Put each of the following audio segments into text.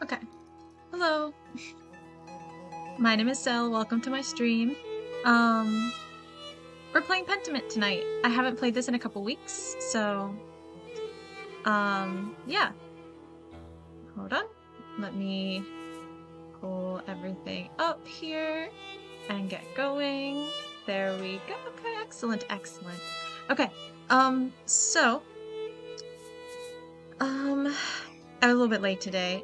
Okay. Hello. My name is Sel. Welcome to my stream. Um, we're playing Pentiment tonight. I haven't played this in a couple weeks, so yeah. Hold on. Let me pull everything up here and get going. There we go. Okay, excellent, excellent. Okay. So I'm a little bit late today,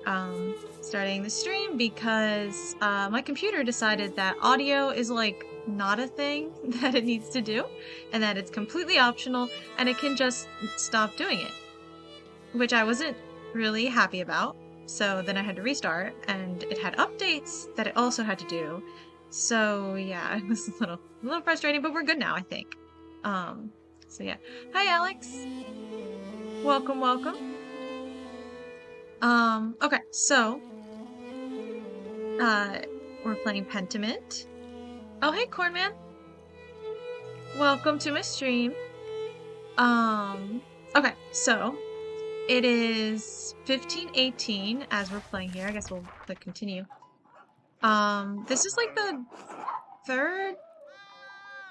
starting the stream because my computer decided that audio is like not a thing that it needs to do, and that it's completely optional and it can just stop doing it, which I wasn't really happy about. So then I had to restart, and it had updates that it also had to do. So yeah, it was a little frustrating, but we're good now, I think. So yeah. Hi, Alex. Welcome, welcome. Okay, so we're playing Pentiment. Oh, hey, Cornman. Welcome to my stream. Okay, so it is 15:18 as we're playing here. I guess we'll click continue. This is like the third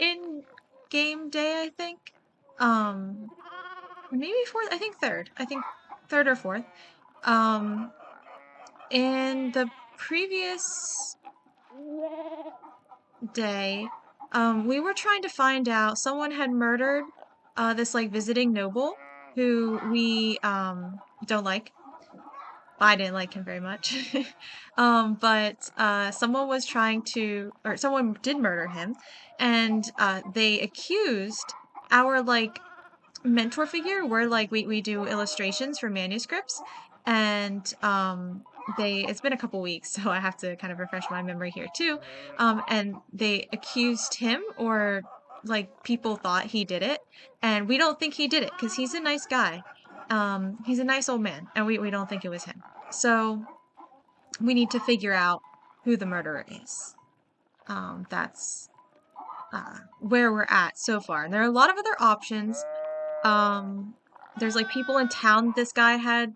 in-game day, I think. Maybe fourth. I think third. I think third or fourth. In the previous day, we were trying to find out, someone had murdered this like visiting noble who we don't like. I didn't like him very much. But someone was trying to, or someone did murder him, and they accused our like mentor figure, where like we do illustrations for manuscripts, and it's been a couple weeks, so I have to kind of refresh my memory here too. And they accused him, or like people thought he did it, and we don't think he did it because he's a nice guy. He's a nice old man, and we don't think it was him. So we need to figure out who the murderer is. That's where we're at so far. And there are a lot of other options. There's like people in town this guy had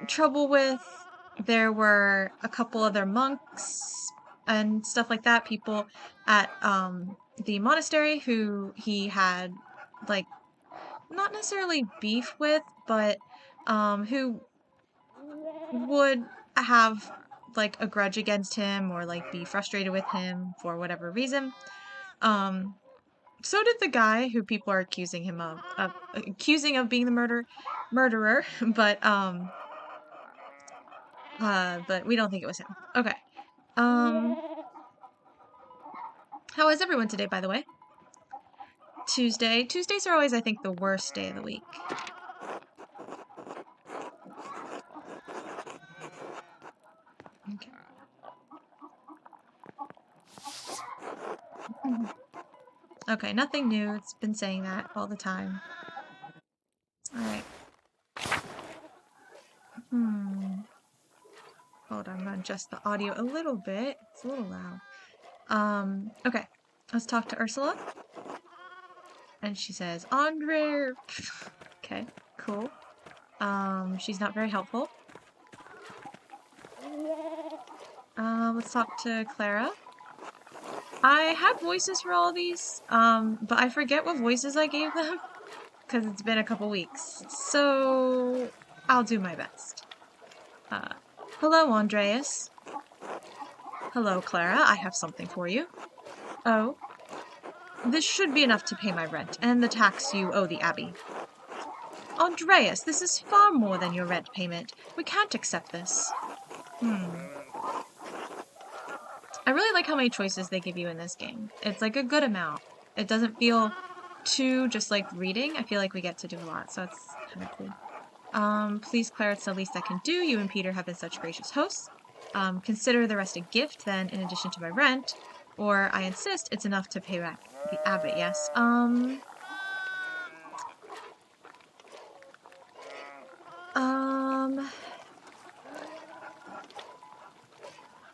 trouble with. There were a couple other monks and stuff like that, people at the monastery who he had like not necessarily beef with, but who would have like a grudge against him, or like be frustrated with him for whatever reason. So did the guy who people are accusing him of accusing of being the murderer, but we don't think it was him. Okay. How is everyone today, by the way? Tuesday. Tuesdays are always, I think, the worst day of the week. Okay. Okay, nothing new. It's been saying that all the time. Alright. Hold on, I'm gonna adjust the audio a little bit. It's a little loud. Okay. Let's talk to Ursula. And she says, Andre. Okay, cool. She's not very helpful. Let's talk to Clara. I have voices for all these, but I forget what voices I gave them, because it's been a couple weeks. So I'll do my best. Hello, Andreas. Hello, Clara. I have something for you. Oh? This should be enough to pay my rent and the tax you owe the Abbey. Andreas, this is far more than your rent payment. We can't accept this. I really like how many choices they give you in this game. It's like a good amount. It doesn't feel too just like reading. I feel like we get to do a lot, so it's kind of cool. Please, Clara, it's the least I can do. You and Peter have been such gracious hosts. Consider the rest a gift, then, in addition to my rent. Or, I insist, it's enough to pay back the abbot, yes.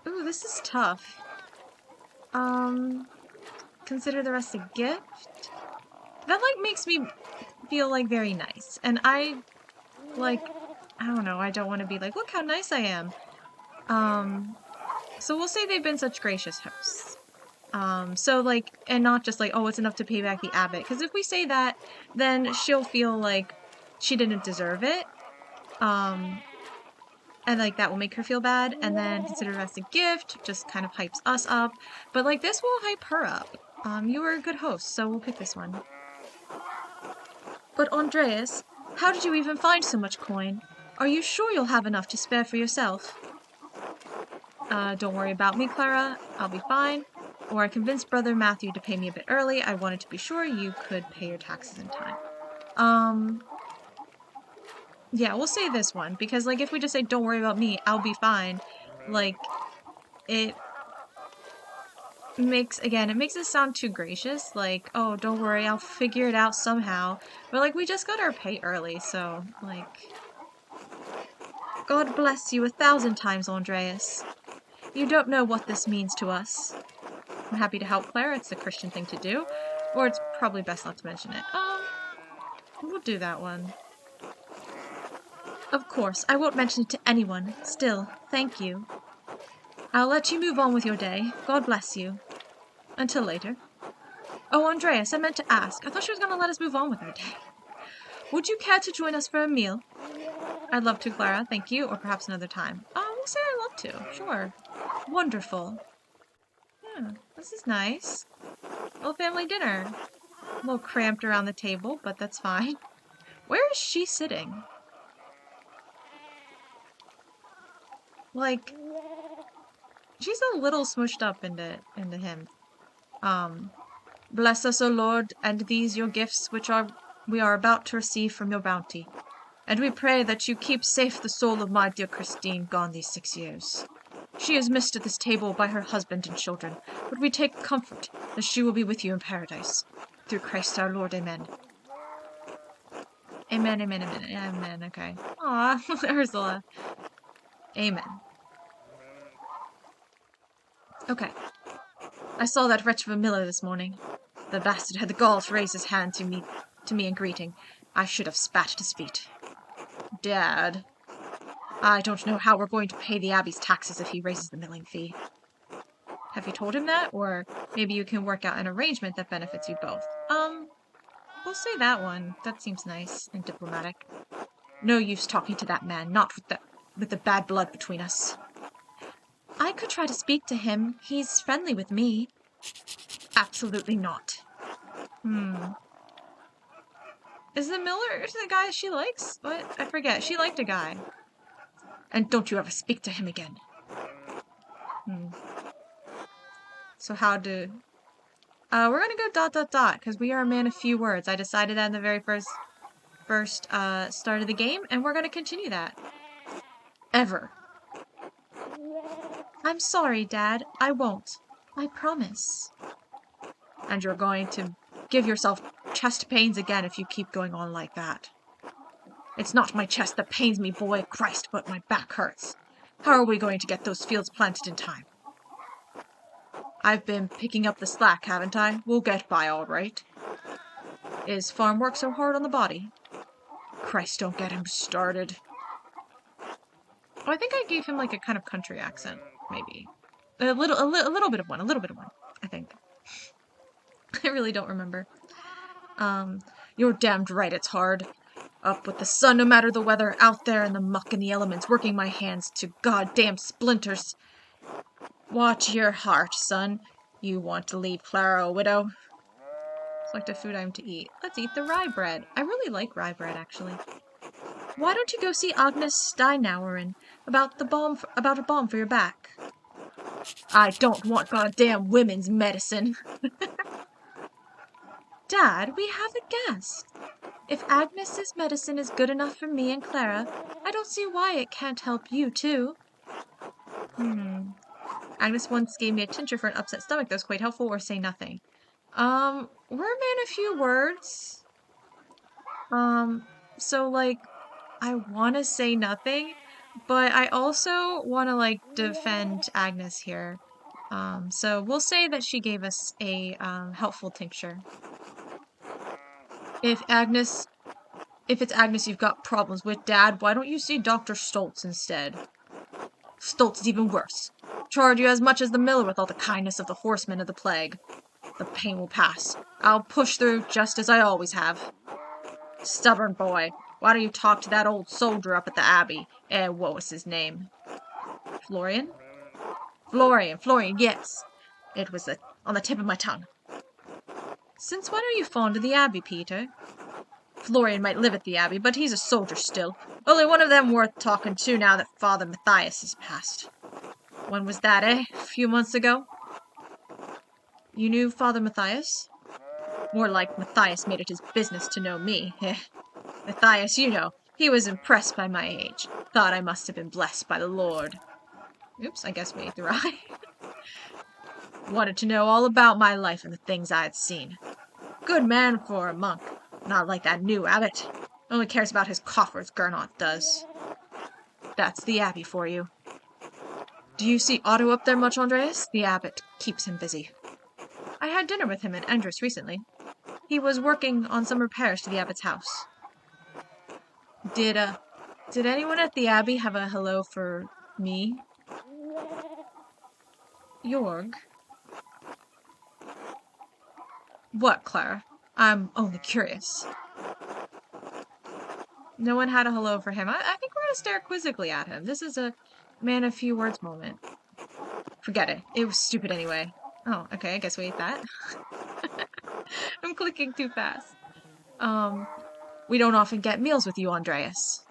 Ooh, this is tough. Consider the rest a gift? That, like, makes me feel, like, very nice. And I, like, I don't know, I don't want to be like, look how nice I am. So we'll say they've been such gracious hosts. So like, and not just like, oh, it's enough to pay back the abbot. Because if we say that, then she'll feel like she didn't deserve it. And like that will make her feel bad. And then consider it as a gift, just kind of hypes us up. But like this will hype her up. You were a good host, so we'll pick this one. But Andreas, how did you even find so much coin? Are you sure you'll have enough to spare for yourself? Don't worry about me, Clara. I'll be fine. Or I convinced Brother Matthew to pay me a bit early. I wanted to be sure you could pay your taxes in time. Yeah, we'll say this one, because, like, if we just say, don't worry about me, I'll be fine, like, it it makes it sound too gracious, like, oh, don't worry, I'll figure it out somehow. But, like, we just got our pay early, so, like, God bless you 1,000 times, Andreas. You don't know what this means to us. I'm happy to help Claire, it's the Christian thing to do. Or it's probably best not to mention it. We'll do that one. Of course, I won't mention it to anyone. Still, thank you. I'll let you move on with your day. God bless you. Until later. Oh, Andreas, I meant to ask. I thought she was going to let us move on with our day. Would you care to join us for a meal? I'd love to, Clara. Thank you. Or perhaps another time. We'll say I'd love to. Sure. Wonderful. Yeah, this is nice. A little family dinner. A little cramped around the table, but that's fine. Where is she sitting? Like, she's a little smushed up into him. Bless us, O Lord, and these your gifts which we are about to receive from your bounty. And we pray that you keep safe the soul of my dear Christine, gone these 6 years. She is missed at this table by her husband and children, but we take comfort that she will be with you in paradise. Through Christ our Lord, amen. Amen, amen, amen, amen, okay. Aw, Ursula. Amen. Okay. I saw that wretch of a miller this morning. The bastard had the gall to raise his hand to me in greeting. I should have spat at his feet. Dad. I don't know how we're going to pay the Abbey's taxes if he raises the milling fee. Have you told him that? Or maybe you can work out an arrangement that benefits you both. We'll say that one. That seems nice and diplomatic. No use talking to that man, not with the bad blood between us. I could try to speak to him. He's friendly with me. Absolutely not. Is the miller the guy she likes? What? I forget. She liked a guy. And don't you ever speak to him again. So how do... we're gonna go ... because we are a man of few words. I decided that in the very first start of the game, and we're gonna continue that. Ever. I'm sorry, Dad. I won't. I promise. And you're going to give yourself chest pains again if you keep going on like that. It's not my chest that pains me, boy. Christ, but my back hurts. How are we going to get those fields planted in time? I've been picking up the slack, haven't I? We'll get by all right. Is farm work so hard on the body? Christ, don't get him started. Oh, I think I gave him like a kind of country accent, maybe. A little bit of one, I think. I really don't remember. You're damned right it's hard. Up with the sun no matter the weather, out there in the muck and the elements, working my hands to goddamn splinters. Watch your heart, son. You want to leave Clara a widow? Select a food item to eat. Let's eat the rye bread. I really like rye bread, actually. Why don't you go see Agnes Steinauerin about a balm for your back? I don't want goddamn women's medicine. Dad, we have a guest. If Agnes's medicine is good enough for me and Clara, I don't see why it can't help you, too. Agnes once gave me a tincture for an upset stomach that was quite helpful, or say nothing. We're a man of few words. So, like, I want to say nothing, but I also want to, like, defend Agnes here. So we'll say that she gave us a, helpful tincture. If Agnes If it's Agnes you've got problems with, Dad, why don't you see Dr. Stoltz instead? Stoltz is even worse. Charge you as much as the miller with all the kindness of the horsemen of the plague. The pain will pass. I'll push through just as I always have. Stubborn boy. Why don't you talk to that old soldier up at the abbey? What was his name? Florian? Florian, yes. It was on the tip of my tongue. Since when are you fond of the abbey, Peter? Florian might live at the abbey, but he's a soldier still. Only one of them worth talking to now that Father Matthias has passed. When was that, eh? A few months ago? You knew Father Matthias? More like Matthias made it his business to know me. Matthias, you know, he was impressed by my age. Thought I must have been blessed by the Lord. Oops, I guess we ate the rye. Wanted to know all about my life and the things I had seen. Good man for a monk. Not like that new abbot. Only cares about his coffers, Gernot does. That's the abbey for you. Do you see Otto up there much, Andreas? The abbot keeps him busy. I had dinner with him at Endres recently. He was working on some repairs to the abbot's house. Did anyone at the abbey have a hello for me? Jorg? What, Clara? I'm only curious. No one had a hello for him. I think we're gonna stare quizzically at him. This is a man of few words moment. Forget it. It was stupid anyway. Oh, okay, I guess we ate that. I'm clicking too fast. We don't often get meals with you, Andreas.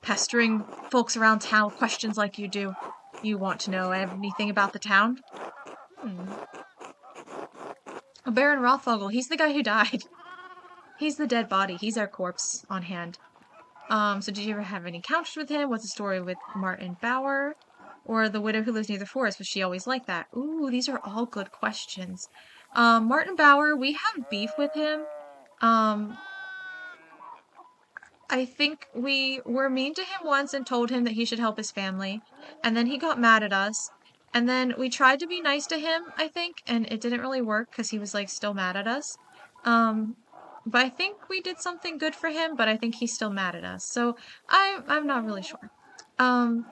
Pestering folks around town with questions like you do. You want to know anything about the town? Oh, Baron Rothvogel, he's the guy who died. He's the dead body. He's our corpse on hand. So did you ever have any encounters with him? What's the story with Martin Bauer? Or the widow who lives near the forest? Was she always like that? Ooh, these are all good questions. Martin Bauer, we have beef with him. I think we were mean to him once and told him that he should help his family. And then he got mad at us. And then we tried to be nice to him, I think, and it didn't really work because he was like still mad at us. But I think we did something good for him, but I think he's still mad at us. So I'm not really sure. And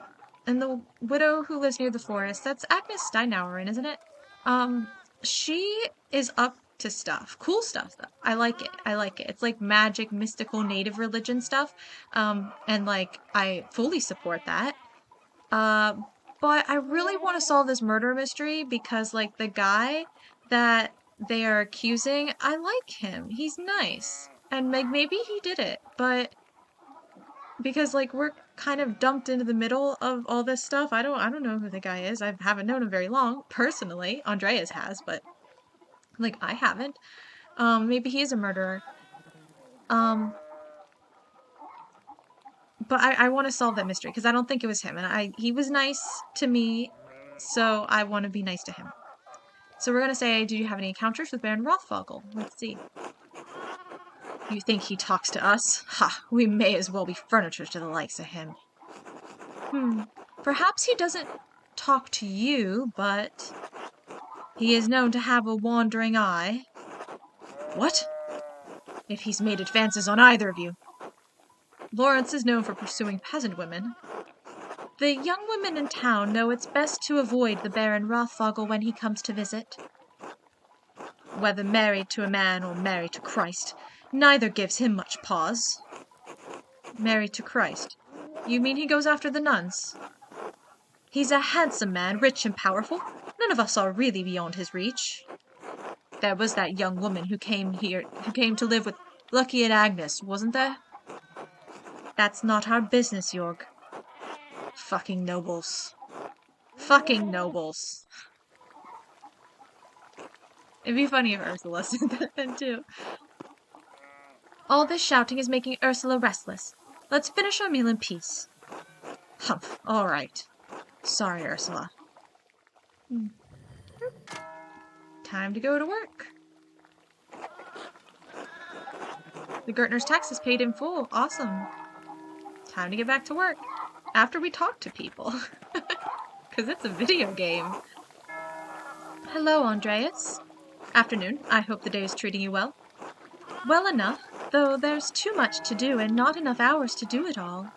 the widow who lives near the forest, that's Agnes Steinauerin, isn't it? She is up to stuff. Cool stuff, though. I like it. It's like magic, mystical, native religion stuff. And like, I fully support that. But I really want to solve this murder mystery because, like, the guy that they are accusing, I like him. He's nice. And, like, maybe he did it, but because, like, we're kind of dumped into the middle of all this stuff. I don't know who the guy is. I haven't known him very long, personally. Andreas has, but, like, I haven't. Maybe he is a murderer. But I want to solve that mystery because I don't think it was him, and he was nice to me, so I want to be nice to him. So we're gonna say, did you have any encounters with Baron Rothvogel? Let's see. You think he talks to us? Ha! We may as well be furniture to the likes of him. Perhaps he doesn't talk to you, but he is known to have a wandering eye. What? If he's made advances on either of you. Lawrence is known for pursuing peasant women. The young women in town know it's best to avoid the Baron Rothvogel when he comes to visit. Whether married to a man or married to Christ, neither gives him much pause. Married to Christ? You mean he goes after the nuns? He's a handsome man, rich and powerful. None of us are really beyond his reach. There was that young woman who came to live with Lucky and Agnes, wasn't there? That's not our business, Jorg. Fucking nobles. Fucking nobles. It'd be funny if Ursula said that then, too. All this shouting is making Ursula restless. Let's finish our meal in peace. Humph, all right. Sorry, Ursula. Time to go to work. The Gertner's tax is paid in full. Awesome. Time to get back to work. After we talk to people. Because it's a video game. Hello, Andreas. Afternoon. I hope the day is treating you well. Well enough. though there's too much to do and not enough hours to do it all.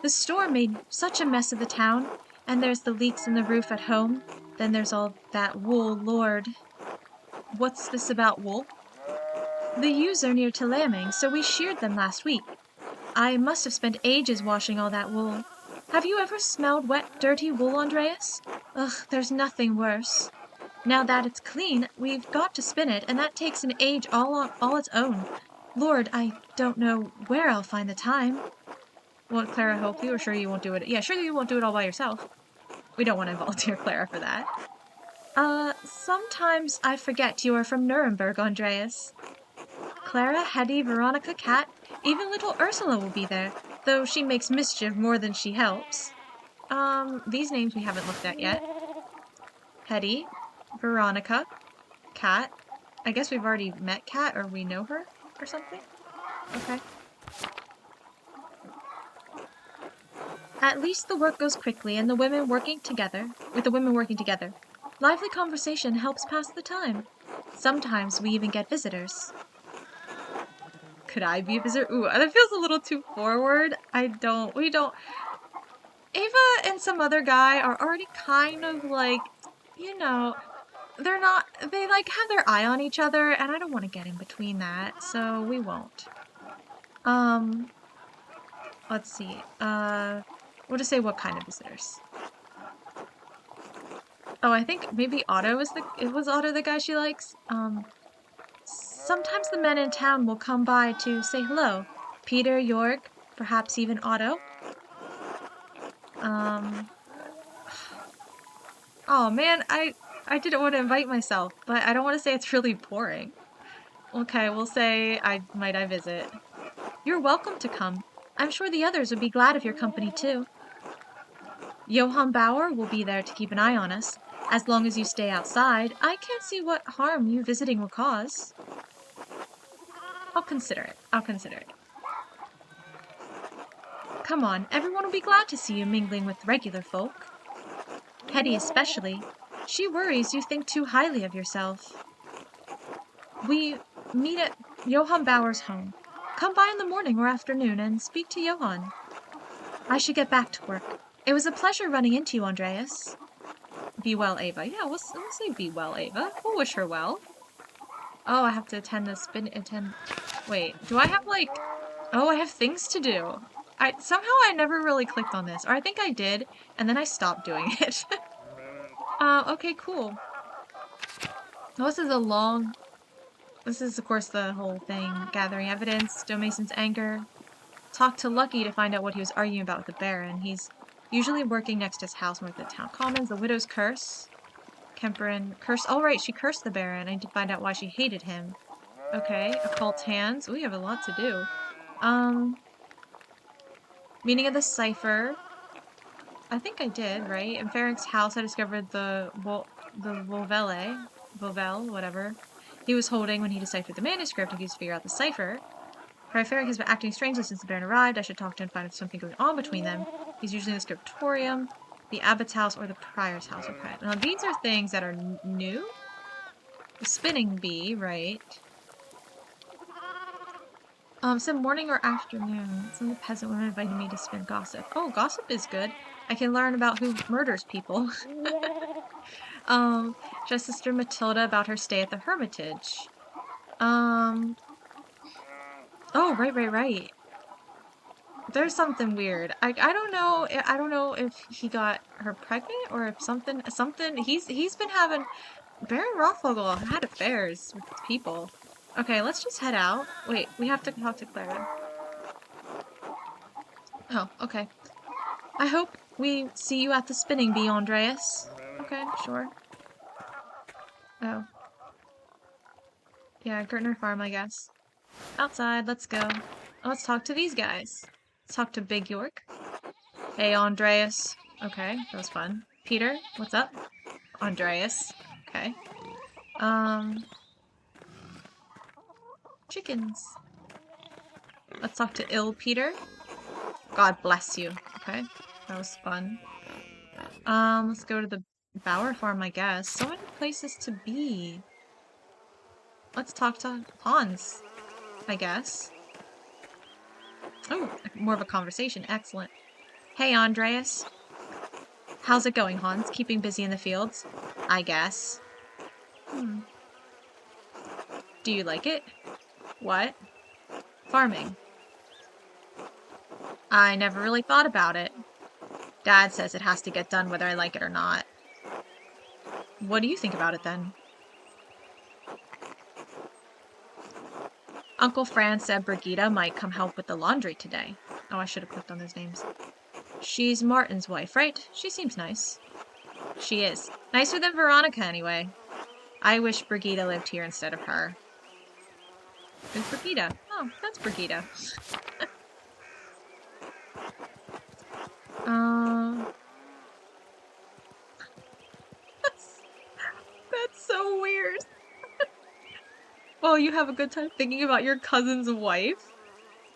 The storm made such a mess of the town, and there's the leaks in the roof at home. Then there's all that wool, Lord. What's this about wool? The ewes are near to lambing, so we sheared them last week. I must have spent ages washing all that wool. Have you ever smelled wet, dirty wool, Andreas? Ugh, there's nothing worse. Now that it's clean, we've got to spin it, and that takes an age all its own. Lord, I don't know where I'll find the time. Won't Clara help you, or sure you won't do it? Yeah, sure you won't do it all by yourself. We don't want to volunteer Clara for that. Sometimes I forget you are from Nuremberg, Andreas. Clara, Hetty, Veronica, Kat, even little Ursula will be there, though she makes mischief more than she helps. These names we haven't looked at yet. Hetty, Veronica, Kat. I guess we've already met Kat, or we know her, or something? Okay. At least the work goes quickly, and with the women working together. Lively conversation helps pass the time. Sometimes we even get visitors. Could I be a visitor? Ooh, that feels a little too forward. We don't. Ava and some other guy are already kind of like, you know, they like have their eye on each other, and I don't want to get in between that, so we won't. Let's see. We'll just say what kind of visitors. Oh, I think maybe Otto was Otto the guy she likes. Sometimes the men in town will come by to say hello. Peter, York, perhaps even Otto. Oh man, I didn't want to invite myself, but I don't want to say it's really boring. Okay, we'll say I visit. You're welcome to come. I'm sure the others would be glad of your company too. Johann Bauer will be there to keep an eye on us. As long as you stay outside, I can't see what harm you visiting will cause. I'll consider it. Come on, everyone will be glad to see you mingling with regular folk. Hetty especially. She worries you think too highly of yourself. We meet at Johann Bauer's home. Come by in the morning or afternoon and speak to Johann. I should get back to work. It was a pleasure running into you, Andreas. Be well, Ava. Yeah, we'll say be well, Ava. We'll wish her well. Oh, I have to attend. Wait, do I have like... Oh, I have things to do. Somehow I never really clicked on this. Or I think I did, and then I stopped doing it. Okay, cool. Well, this is, of course, the whole thing. Gathering evidence, stow Mason's anger. Talk to Lucky to find out what he was arguing about with the Baron. He's usually working next to his house north of the town commons. The widow's curse. Kemperin curse. Oh, right, she cursed the Baron. I need to find out why she hated him. Okay, occult hands. We have a lot to do. Meaning of the cipher. I think I did, right? In Ferenc's house, I discovered the Volvel, whatever, he was holding when he deciphered the manuscript and used to figure out the cipher. Ferenc has been acting strangely since the Baron arrived. I should talk to him and find out if something going on between them. He's usually in the scriptorium, the abbot's house, or the prior's house. Okay. Now, these are things that are new. The spinning bee, right? Said morning or afternoon. Some of the peasant women invited me to spin gossip. Oh, gossip is good. I can learn about who murders people. Just Sister Matilda about her stay at the Hermitage. Oh, right. There's something weird. I don't know. I don't know if he got her pregnant or if something. He's been having. Baron Rothvogel had affairs with people. Okay, let's just head out. Wait, we have to talk to Clara. Oh, okay. I hope we see you at the spinning bee, Andreas. Okay, sure. Oh. Yeah, Gertner Farm, I guess. Outside, let's go. Let's talk to these guys. Let's talk to Big York. Hey, Andreas. Okay, that was fun. Peter, what's up? Andreas. Okay. Chickens. Let's talk to ill Peter. God bless you. Okay, that was fun. Let's go to the Bauer farm, I guess. So many places to be. Let's talk to Hans, I guess. Oh, more of a conversation. Excellent. Hey, Andreas. How's it going, Hans? Keeping busy in the fields? I guess. Do you like it? What? Farming. I never really thought about it. Dad says it has to get done whether I like it or not. What do you think about it then? Uncle Fran said Brigitte might come help with the laundry today. Oh, I should have clicked on those names. She's Martin's wife, right? She seems nice. She is. Nicer than Veronica, anyway. I wish Brigitte lived here instead of her. Who's Brigitte? Oh, that's Brigitte. That's so weird. Well, you have a good time thinking about your cousin's wife?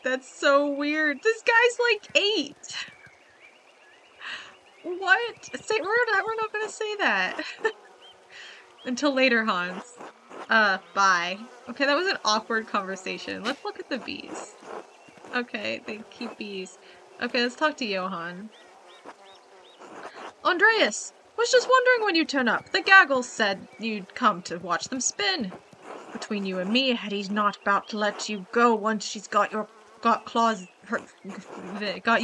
That's so weird. This guy's like 8. What? We're not gonna say that. Until later, Hans. Bye. Okay, that was an awkward conversation. Let's look at the bees. Okay, they keep bees. Okay, let's talk to Johann. Andreas! Was just wondering when you'd turn up. The Gaggles said you'd come to watch them spin. Between you and me, Hetty's not about to let you go once she's got you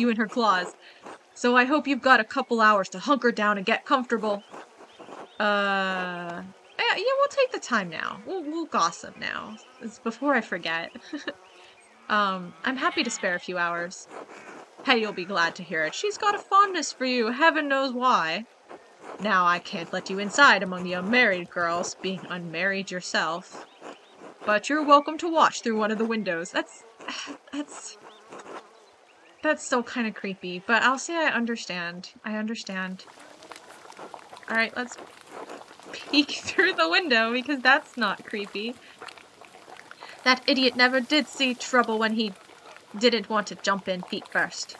in her claws. So I hope you've got a couple hours to hunker down and get comfortable. Yeah, we'll take the time now. We'll gossip now. It's before I forget. I'm happy to spare a few hours. Hetty'll be glad to hear it. She's got a fondness for you, heaven knows why. Now I can't let you inside among the unmarried girls, being unmarried yourself. But you're welcome to watch through one of the windows. That's still kind of creepy, but I'll say I understand. I understand. Alright, let's peek through the window, because that's not creepy. That idiot never did see trouble when he didn't want to jump in feet first.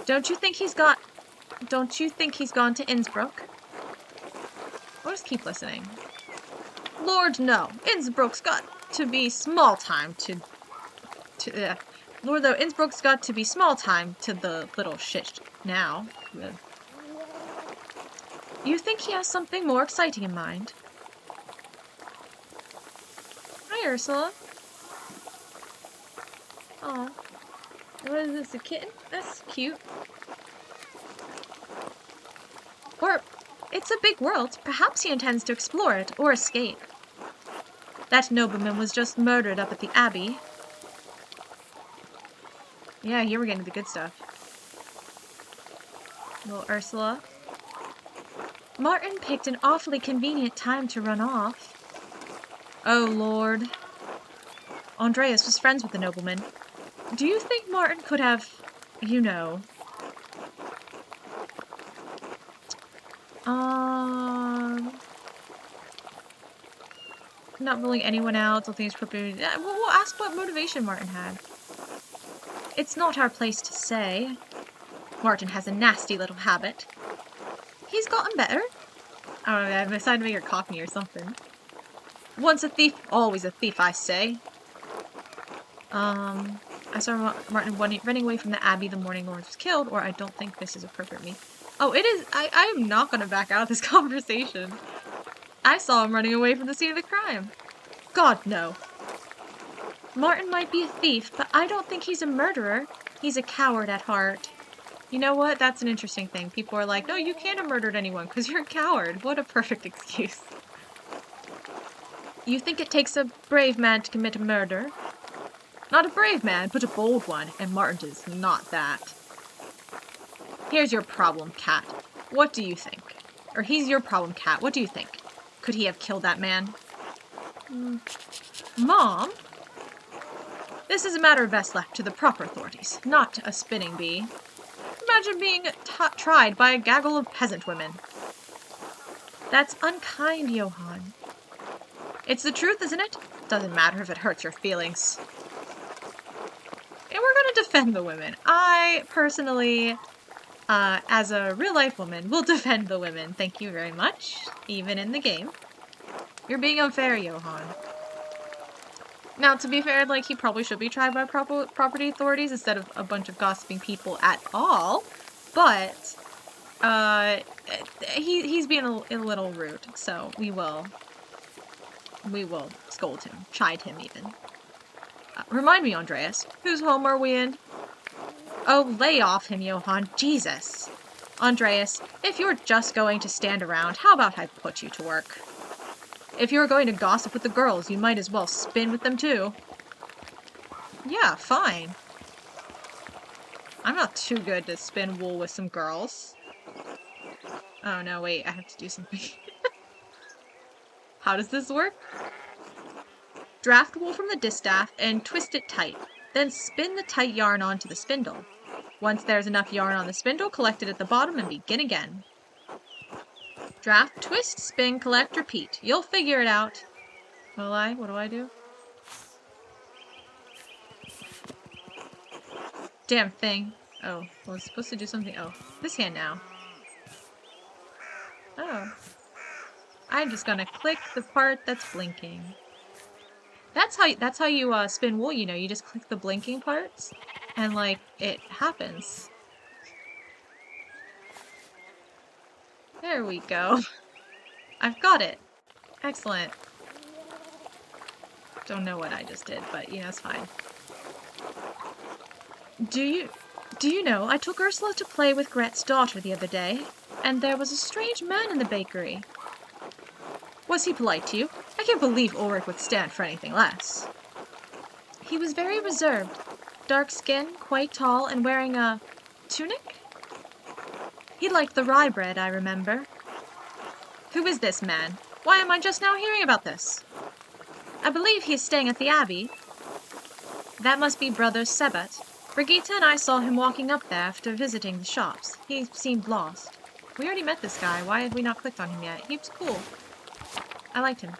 Don't you think he's gone to Innsbruck? I'll just keep listening. Lord, no. Innsbruck's got to be small time Lord, though, Innsbruck's got to be small time to the little shit now. You think he has something more exciting in mind? Hi, Ursula. Oh. What is this, a kitten? That's cute. Or, it's a big world. Perhaps he intends to explore it, or escape. That nobleman was just murdered up at the Abbey. Yeah, here we're getting the good stuff. Little Ursula. Martin picked an awfully convenient time to run off. Oh, Lord. Andreas was friends with the nobleman. Do you think Martin could have, you know... Not ruling anyone out, don't think it's appropriate. We'll ask what motivation Martin had. It's not our place to say. Martin has a nasty little habit. He's gotten better. I don't know, I've decided to make her Cockney or something. Once a thief, always a thief, I say. I saw Martin running away from the Abbey the morning Lawrence was killed, or I don't think this is appropriate me. Oh, it is. I am not going to back out of this conversation. I saw him running away from the scene of the crime. God, no. Martin might be a thief, but I don't think he's a murderer. He's a coward at heart. You know what? That's an interesting thing. People are like, no, you can't have murdered anyone because you're a coward. What a perfect excuse. You think it takes a brave man to commit a murder? Not a brave man, but a bold one, and Martin is not that. Here's your problem, Cat. What do you think? Or he's your problem, Cat. What do you think? Could he have killed that man? Mom? This is a matter best left to the proper authorities, not a spinning bee. Imagine being tried by a gaggle of peasant women. That's unkind, Johann. It's the truth, isn't it? Doesn't matter if it hurts your feelings. And we're gonna defend the women. I, personally, as a real-life woman, will defend the women. Thank you very much. Even in the game. You're being unfair, Johann. Now, to be fair, like, he probably should be tried by property authorities instead of a bunch of gossiping people at all, but, he's being a little rude, so we will scold him, chide him even. Remind me, Andreas, whose home are we in? Oh, lay off him, Johann, Jesus. Andreas, if you're just going to stand around, how about I put you to work? If you're going to gossip with the girls, you might as well spin with them too. Yeah, fine. I'm not too good to spin wool with some girls. Oh no, wait, I have to do something. How does this work? Draft wool from the distaff and twist it tight. Then spin the tight yarn onto the spindle. Once there's enough yarn on the spindle, collect it at the bottom and begin again. Draft, twist, spin, collect, repeat. You'll figure it out. Will I? What do I do? Damn thing. Oh, I was supposed to do something. Oh, this hand now. Oh. I'm just gonna click the part that's blinking. That's how you spin wool, you know, you just click the blinking parts and like it happens. There we go. I've got it. Excellent. Don't know what I just did, but you know, it's fine. Do you know, I took Ursula to play with Gret's daughter the other day, and there was a strange man in the bakery. Was he polite to you? I can't believe Ulrich would stand for anything less. He was very reserved. Dark skin, quite tall, and wearing a tunic? He liked the rye bread, I remember. Who is this man? Why am I just now hearing about this? I believe he is staying at the Abbey. That must be Brother Sebat. Brigitte and I saw him walking up there after visiting the shops. He seemed lost. We already met this guy. Why have we not clicked on him yet? He was cool. I liked him.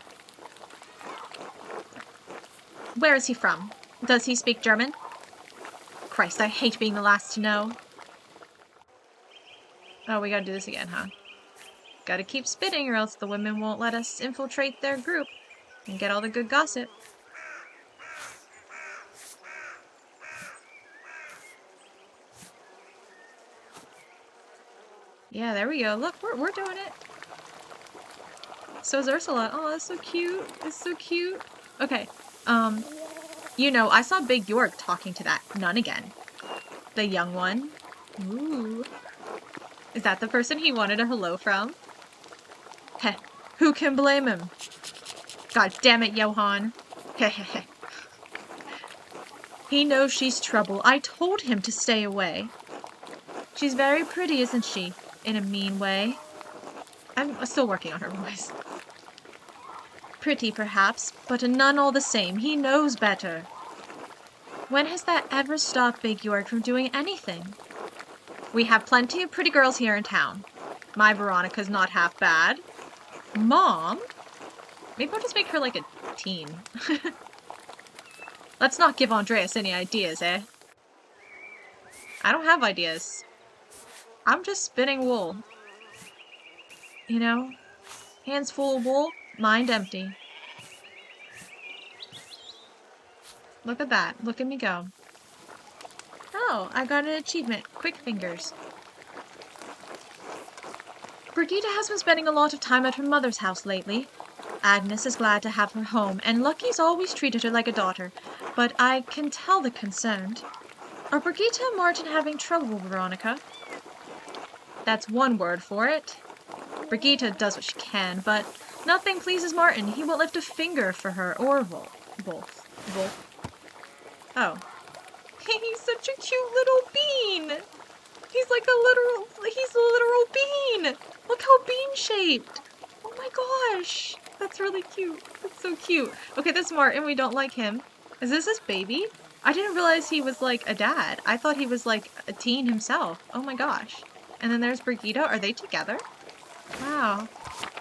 Where is he from? Does he speak German? Christ, I hate being the last to know. Oh, we gotta do this again, huh? Gotta keep spitting or else the women won't let us infiltrate their group and get all the good gossip. Yeah, there we go. Look, we're doing it. So is Ursula. Oh, that's so cute. It's so cute. Okay, you know, I saw Big York talking to that nun again. The young one. Ooh. Is that the person he wanted a hello from? Heh, who can blame him? God damn it, Johann. Hehehe. He knows she's trouble. I told him to stay away. She's very pretty, isn't she? In a mean way. I'm still working on her voice. Pretty, perhaps, but a nun all the same. He knows better. When has that ever stopped Big York from doing anything? We have plenty of pretty girls here in town. My Veronica's not half bad. Mom? Maybe I'll just make her like a teen. Let's not give Andreas any ideas, eh? I don't have ideas. I'm just spinning wool. You know? Hands full of wool, mind empty. Look at that. Look at me go. Oh, I got an achievement. Quick fingers. Brigitte has been spending a lot of time at her mother's house lately. Agnes is glad to have her home, and Lucky's always treated her like a daughter, but I can tell they're concerned. Are Brigitte and Martin having trouble, Veronica? That's one word for it. Brigitte does what she can, but nothing pleases Martin. He won't lift a finger for her or Wolf. Oh. He's such a cute little bean! He's like he's a literal bean! Look how bean-shaped! Oh my gosh! That's really cute. That's so cute. Okay, that's Martin. We don't like him. Is this his baby? I didn't realize he was like a dad. I thought he was like a teen himself. Oh my gosh. And then there's Brigitte. Are they together? Wow.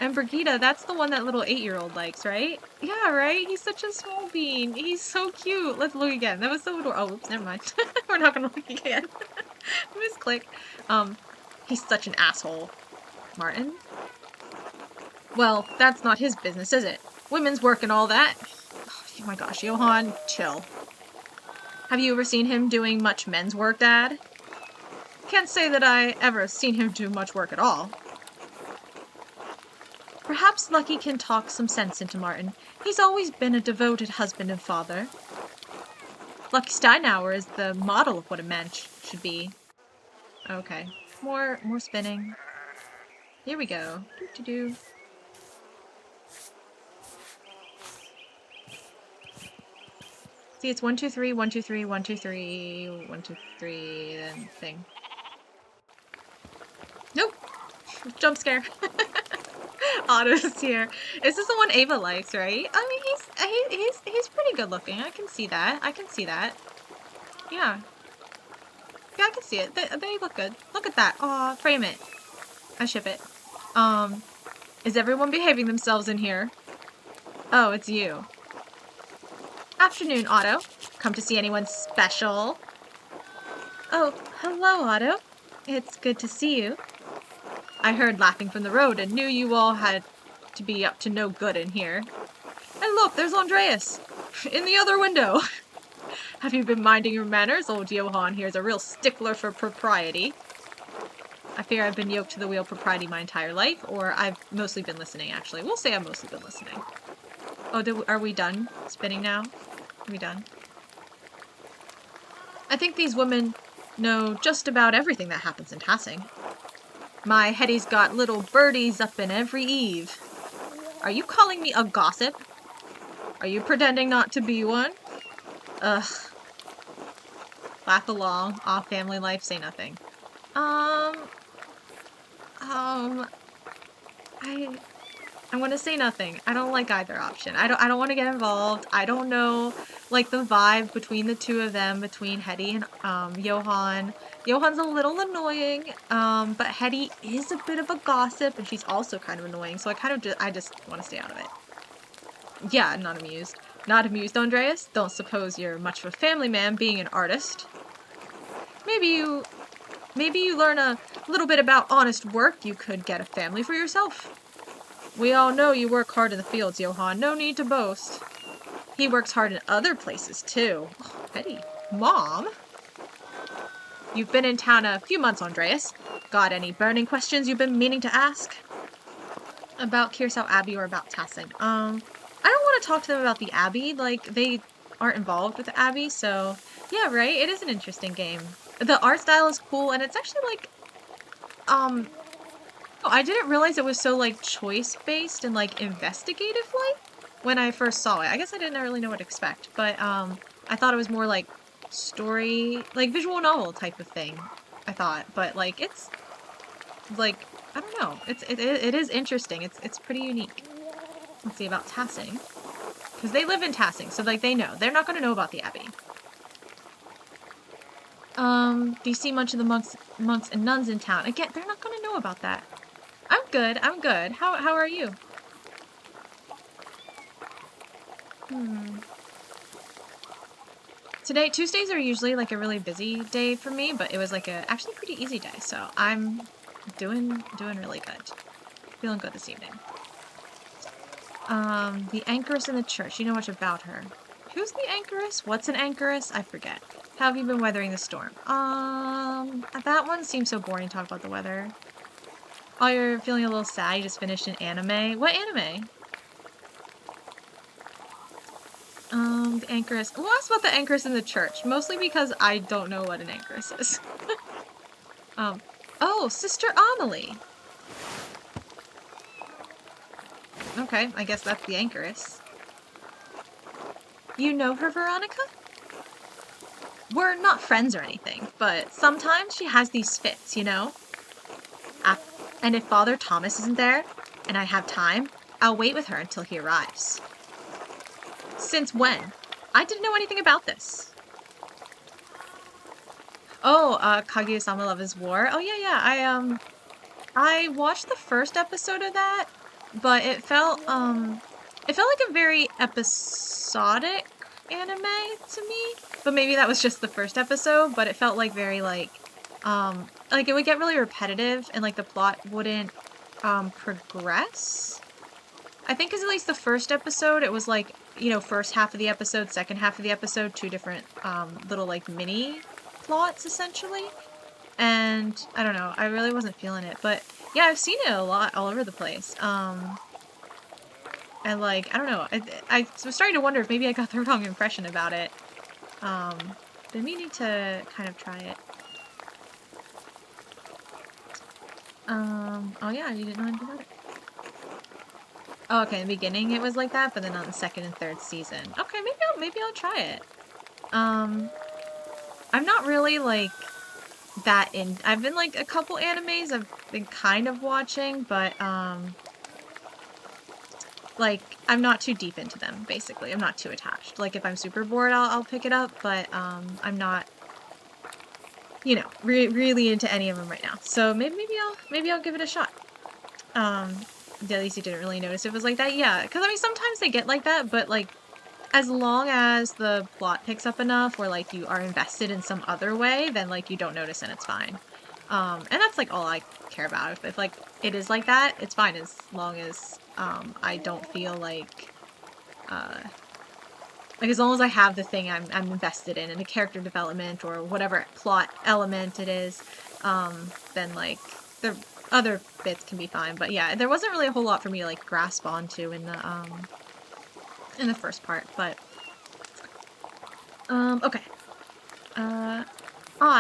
And Brigitte, that's the one that little 8-year-old likes, right? Yeah, right? He's such a small bean. He's so cute. Let's look again. That was so adorable. Oh, oops, never mind. We're not gonna look again. Misclick. He's such an asshole. Martin? Well, that's not his business, is it? Women's work and all that. Oh my gosh, Johann, chill. Have you ever seen him doing much men's work, Dad? Can't say that I ever seen him do much work at all. Perhaps Lucky can talk some sense into Martin. He's always been a devoted husband and father. Lucky Steinauer is the model of what a man should be. Okay. More spinning. Here we go. Doo-doo-doo. See, it's 1, 2, 3, 1, 2, 3, 1, 2, 3, 1, 2, 3, then thing. Nope. Jump scare. Otto's here. Is this the one Ava likes, right? I mean, he's pretty good looking. I can see that. I can see that. Yeah. Yeah, I can see it. They look good. Look at that. Aw, frame it. I ship it. Is everyone behaving themselves in here? Oh, it's you. Afternoon, Otto. Come to see anyone special? Oh, hello, Otto. It's good to see you. I heard laughing from the road and knew you all had to be up to no good in here. And look, there's Andreas! In the other window! Have you been minding your manners? Old Johann here's a real stickler for propriety. I fear I've been yoked to the wheel propriety my entire life, or I've mostly been listening, actually. We'll say I've mostly been listening. Oh, are we done spinning now? Are we done? I think these women know just about everything that happens in Tassing. My Hetty's got little birdies up in every eave. Are you calling me a gossip? Are you pretending not to be one? Ugh. Laugh along. Aw, family life, say nothing. I want to say nothing. I don't like either option. I don't want to get involved. I don't know, like, the vibe between the two of them, between Hetty and Johann. Johann's a little annoying, but Hetty is a bit of a gossip, and she's also kind of annoying, so I just want to stay out of it. Yeah, not amused. Not amused, Andreas? Don't suppose you're much of a family man, being an artist. Maybe you learn a little bit about honest work. You could get a family for yourself. We all know you work hard in the fields, Johann. No need to boast. He works hard in other places, too. Oh, Hetty. Mom? You've been in town a few months, Andreas. Got any burning questions you've been meaning to ask? About Kearsau Abbey or about Tassing? I don't want to talk to them about the Abbey. Like, they aren't involved with the Abbey, so... Yeah, right? It is an interesting game. The art style is cool, and it's actually, like... Oh, I didn't realize it was so, like, choice-based and, like, investigative-like when I first saw it. I guess I didn't really know what to expect, but, I thought it was more, like, story... Like, visual novel type of thing, I thought. But, like, it's... Like, I don't know. It is interesting. It's pretty unique. Let's see about Tassing. Because they live in Tassing, so, like, they know. They're not going to know about the Abbey. Do you see much of the monks and nuns in town? Again, they're not going to know about that. I'm good. I'm good. How are you? Tuesdays are usually, like, a really busy day for me, but it was, like, a actually pretty easy day, so I'm doing really good. Feeling good this evening. The anchoress in the church. You know much about her. Who's the anchoress? What's an anchoress? I forget. How have you been weathering the storm? That one seems so boring to talk about the weather. Oh, you're feeling a little sad. You just finished an anime. What anime? The anchoress. We'll ask about the anchoress in the church. Mostly because I don't know what an anchoress is. Oh, Sister Amelie. Okay, I guess that's the anchoress. You know her, Veronica? We're not friends or anything, but sometimes she has these fits, you know? And if Father Thomas isn't there, and I have time, I'll wait with her until he arrives. Since when? I didn't know anything about this. Oh, Kaguya-sama Love is War. Oh, yeah. I watched the first episode of that, but it felt like a very episodic anime to me. But maybe that was just the first episode, but it felt like very, like it would get really repetitive, and, like, the plot wouldn't, progress. I think 'cause at least the first episode, it was, like, you know, first half of the episode, second half of the episode, two different little like mini plots essentially. And I don't know, I really wasn't feeling it, but yeah, I've seen it a lot all over the place. And like, I don't know, I was starting to wonder if maybe I got the wrong impression about it. Been meaning to kind of try it. Oh yeah, you didn't know anything about it. Oh, okay, in the beginning it was like that, but then on the second and third season. Okay, maybe I'll try it. I'm not really like that in. I've been like a couple animes I've been kind of watching, but like I'm not too deep into them. Basically, I'm not too attached. Like if I'm super bored, I'll pick it up, but I'm not, you know, really into any of them right now. So maybe I'll give it a shot. At least you didn't really notice it was like that. Yeah, because I mean sometimes they get like that, but like as long as the plot picks up enough or like you are invested in some other way, then like you don't notice and it's fine. And that's like all I care about. If like it is like that, it's fine as long as I don't feel like as long as I have the thing I'm invested in the character development or whatever plot element it is, then like the other bits can be fine. But yeah, there wasn't really a whole lot for me to like grasp onto in the first part, but okay.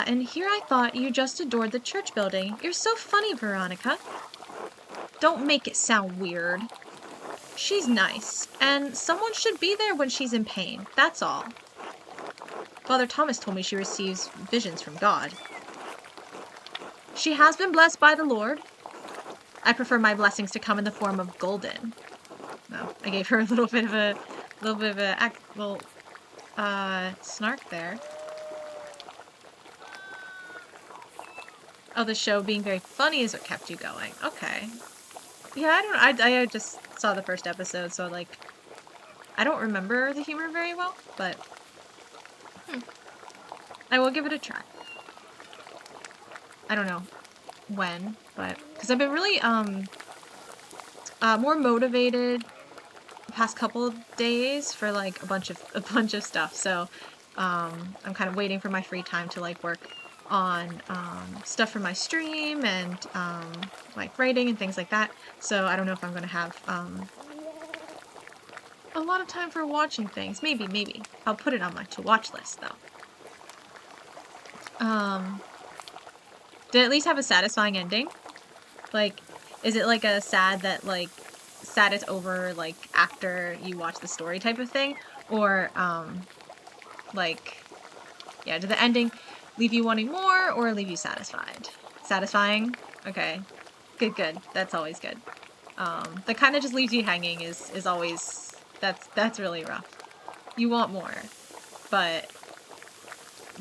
And here I thought you just adored the church building. You're so funny, Veronica. Don't make it sound weird. She's nice, and someone should be there when she's in pain, that's all. Father Thomas told me she receives visions from God. She has been blessed by the Lord. I prefer my blessings to come in the form of golden. No, I gave her a little bit of a snark there. Oh, the show being very funny is what kept you going. Okay. Yeah, I don't know. I just saw the first episode, so like, I don't remember the humor very well, but I will give it a try. I don't know when, but because I've been really more motivated the past couple of days for like a bunch of stuff. So I'm kind of waiting for my free time to like work on stuff for my stream and like writing and things like that. So I don't know if I'm gonna have a lot of time for watching things. Maybe. I'll put it on my to-watch list, though. Did it at least have a satisfying ending? Like, is it like a sad is over, like, after you watch the story type of thing? Or, like, yeah, did the ending leave you wanting more or leave you satisfied? Satisfying? Okay. Good. That's always good. The kind that just leaves you hanging is always, that's really rough. You want more, but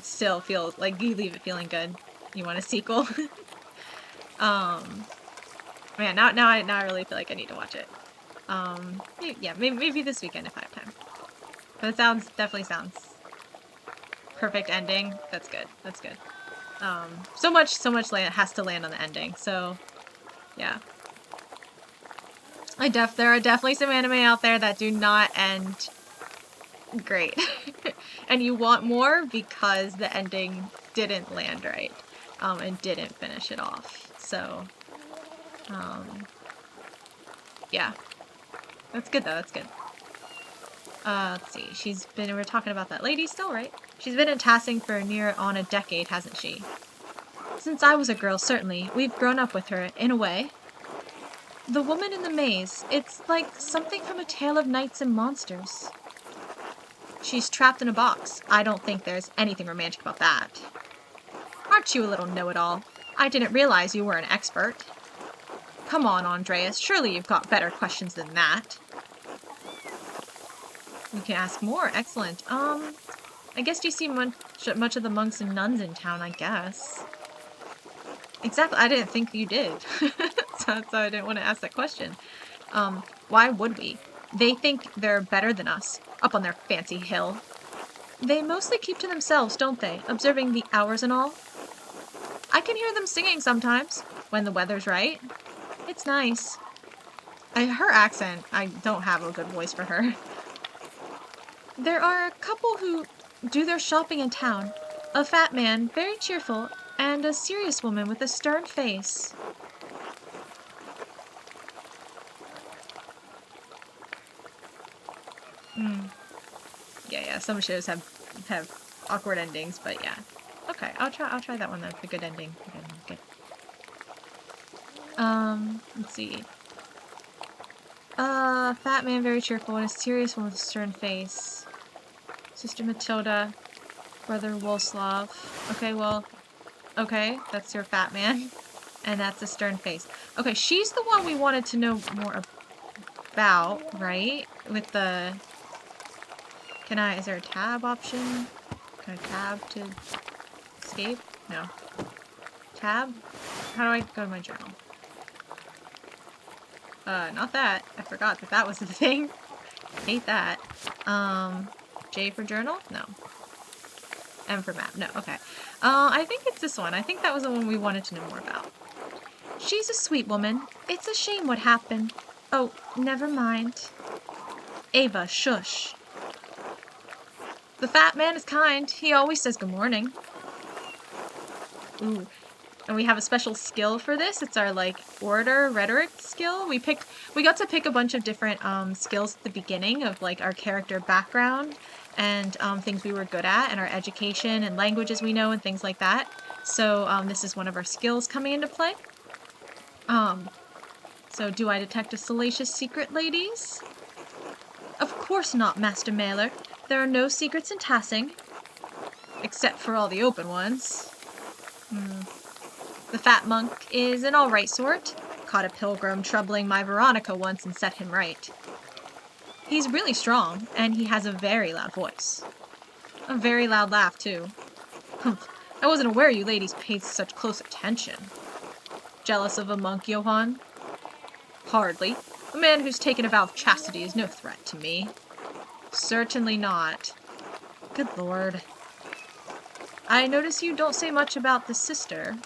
still feel like you leave it feeling good. You want a sequel. Man, now I really feel like I need to watch it. Yeah, maybe this weekend if I have time. But it definitely sounds perfect ending. That's good. So much has to land on the ending. So yeah. There are definitely some anime out there that do not end great. And you want more because the ending didn't land right. And didn't finish it off. So, yeah. That's good though, that's good. Let's see, we're talking about that lady still, right? She's been in Tassing for near on a decade, hasn't she? Since I was a girl, certainly. We've grown up with her, in a way. The woman in the maze, it's like something from a tale of knights and monsters. She's trapped in a box. I don't think there's anything romantic about that. Aren't you a little know-it-all? I didn't realize you were an expert. Come on, Andreas, surely you've got better questions than that. You can ask more, excellent. I guess you see much of the monks and nuns in town, I guess. Exactly, I didn't think you did. so I didn't want to ask that question. Why would we? They think they're better than us, up on their fancy hill. They mostly keep to themselves, don't they, observing the hours and all? I can hear them singing sometimes, when the weather's right. It's nice. Her accent, I don't have a good voice for her. There are a couple who do their shopping in town. A fat man, very cheerful, and a serious woman with a stern face. Hmm. Yeah, some shows have awkward endings, but yeah. Okay, I'll try that one. That's a good ending. Good. Let's see. Fat man, very cheerful, and a serious one with a stern face. Sister Matilda, Brother Wolslav. Okay, well, okay, that's your fat man. And that's a stern face. Okay, she's the one we wanted to know more about, right? With the... is there a tab option? Can I tab to escape? No. Tab? How do I go to my journal? Not that. I forgot that was the thing. Hate that. J for journal? No. M for map. No, okay. I think it's this one. I think that was the one we wanted to know more about. She's a sweet woman. It's a shame what happened. Oh, never mind. Ava, shush. The fat man is kind. He always says good morning. Ooh. And we have a special skill for this. It's our, like, orator rhetoric skill. We got to pick a bunch of different skills at the beginning of, like, our character background and things we were good at and our education and languages we know and things like that. So this is one of our skills coming into play. So do I detect a salacious secret, ladies? Of course not, Master Mailer. There are no secrets in Tassing. Except for all the open ones. The fat monk is an alright sort. Caught a pilgrim troubling my Veronica once and set him right. He's really strong, and he has a very loud voice. A very loud laugh, too. Humph. I wasn't aware you ladies paid such close attention. Jealous of a monk, Johann? Hardly. A man who's taken a vow of chastity is no threat to me. Certainly not. Good lord. I notice you don't say much about the sister.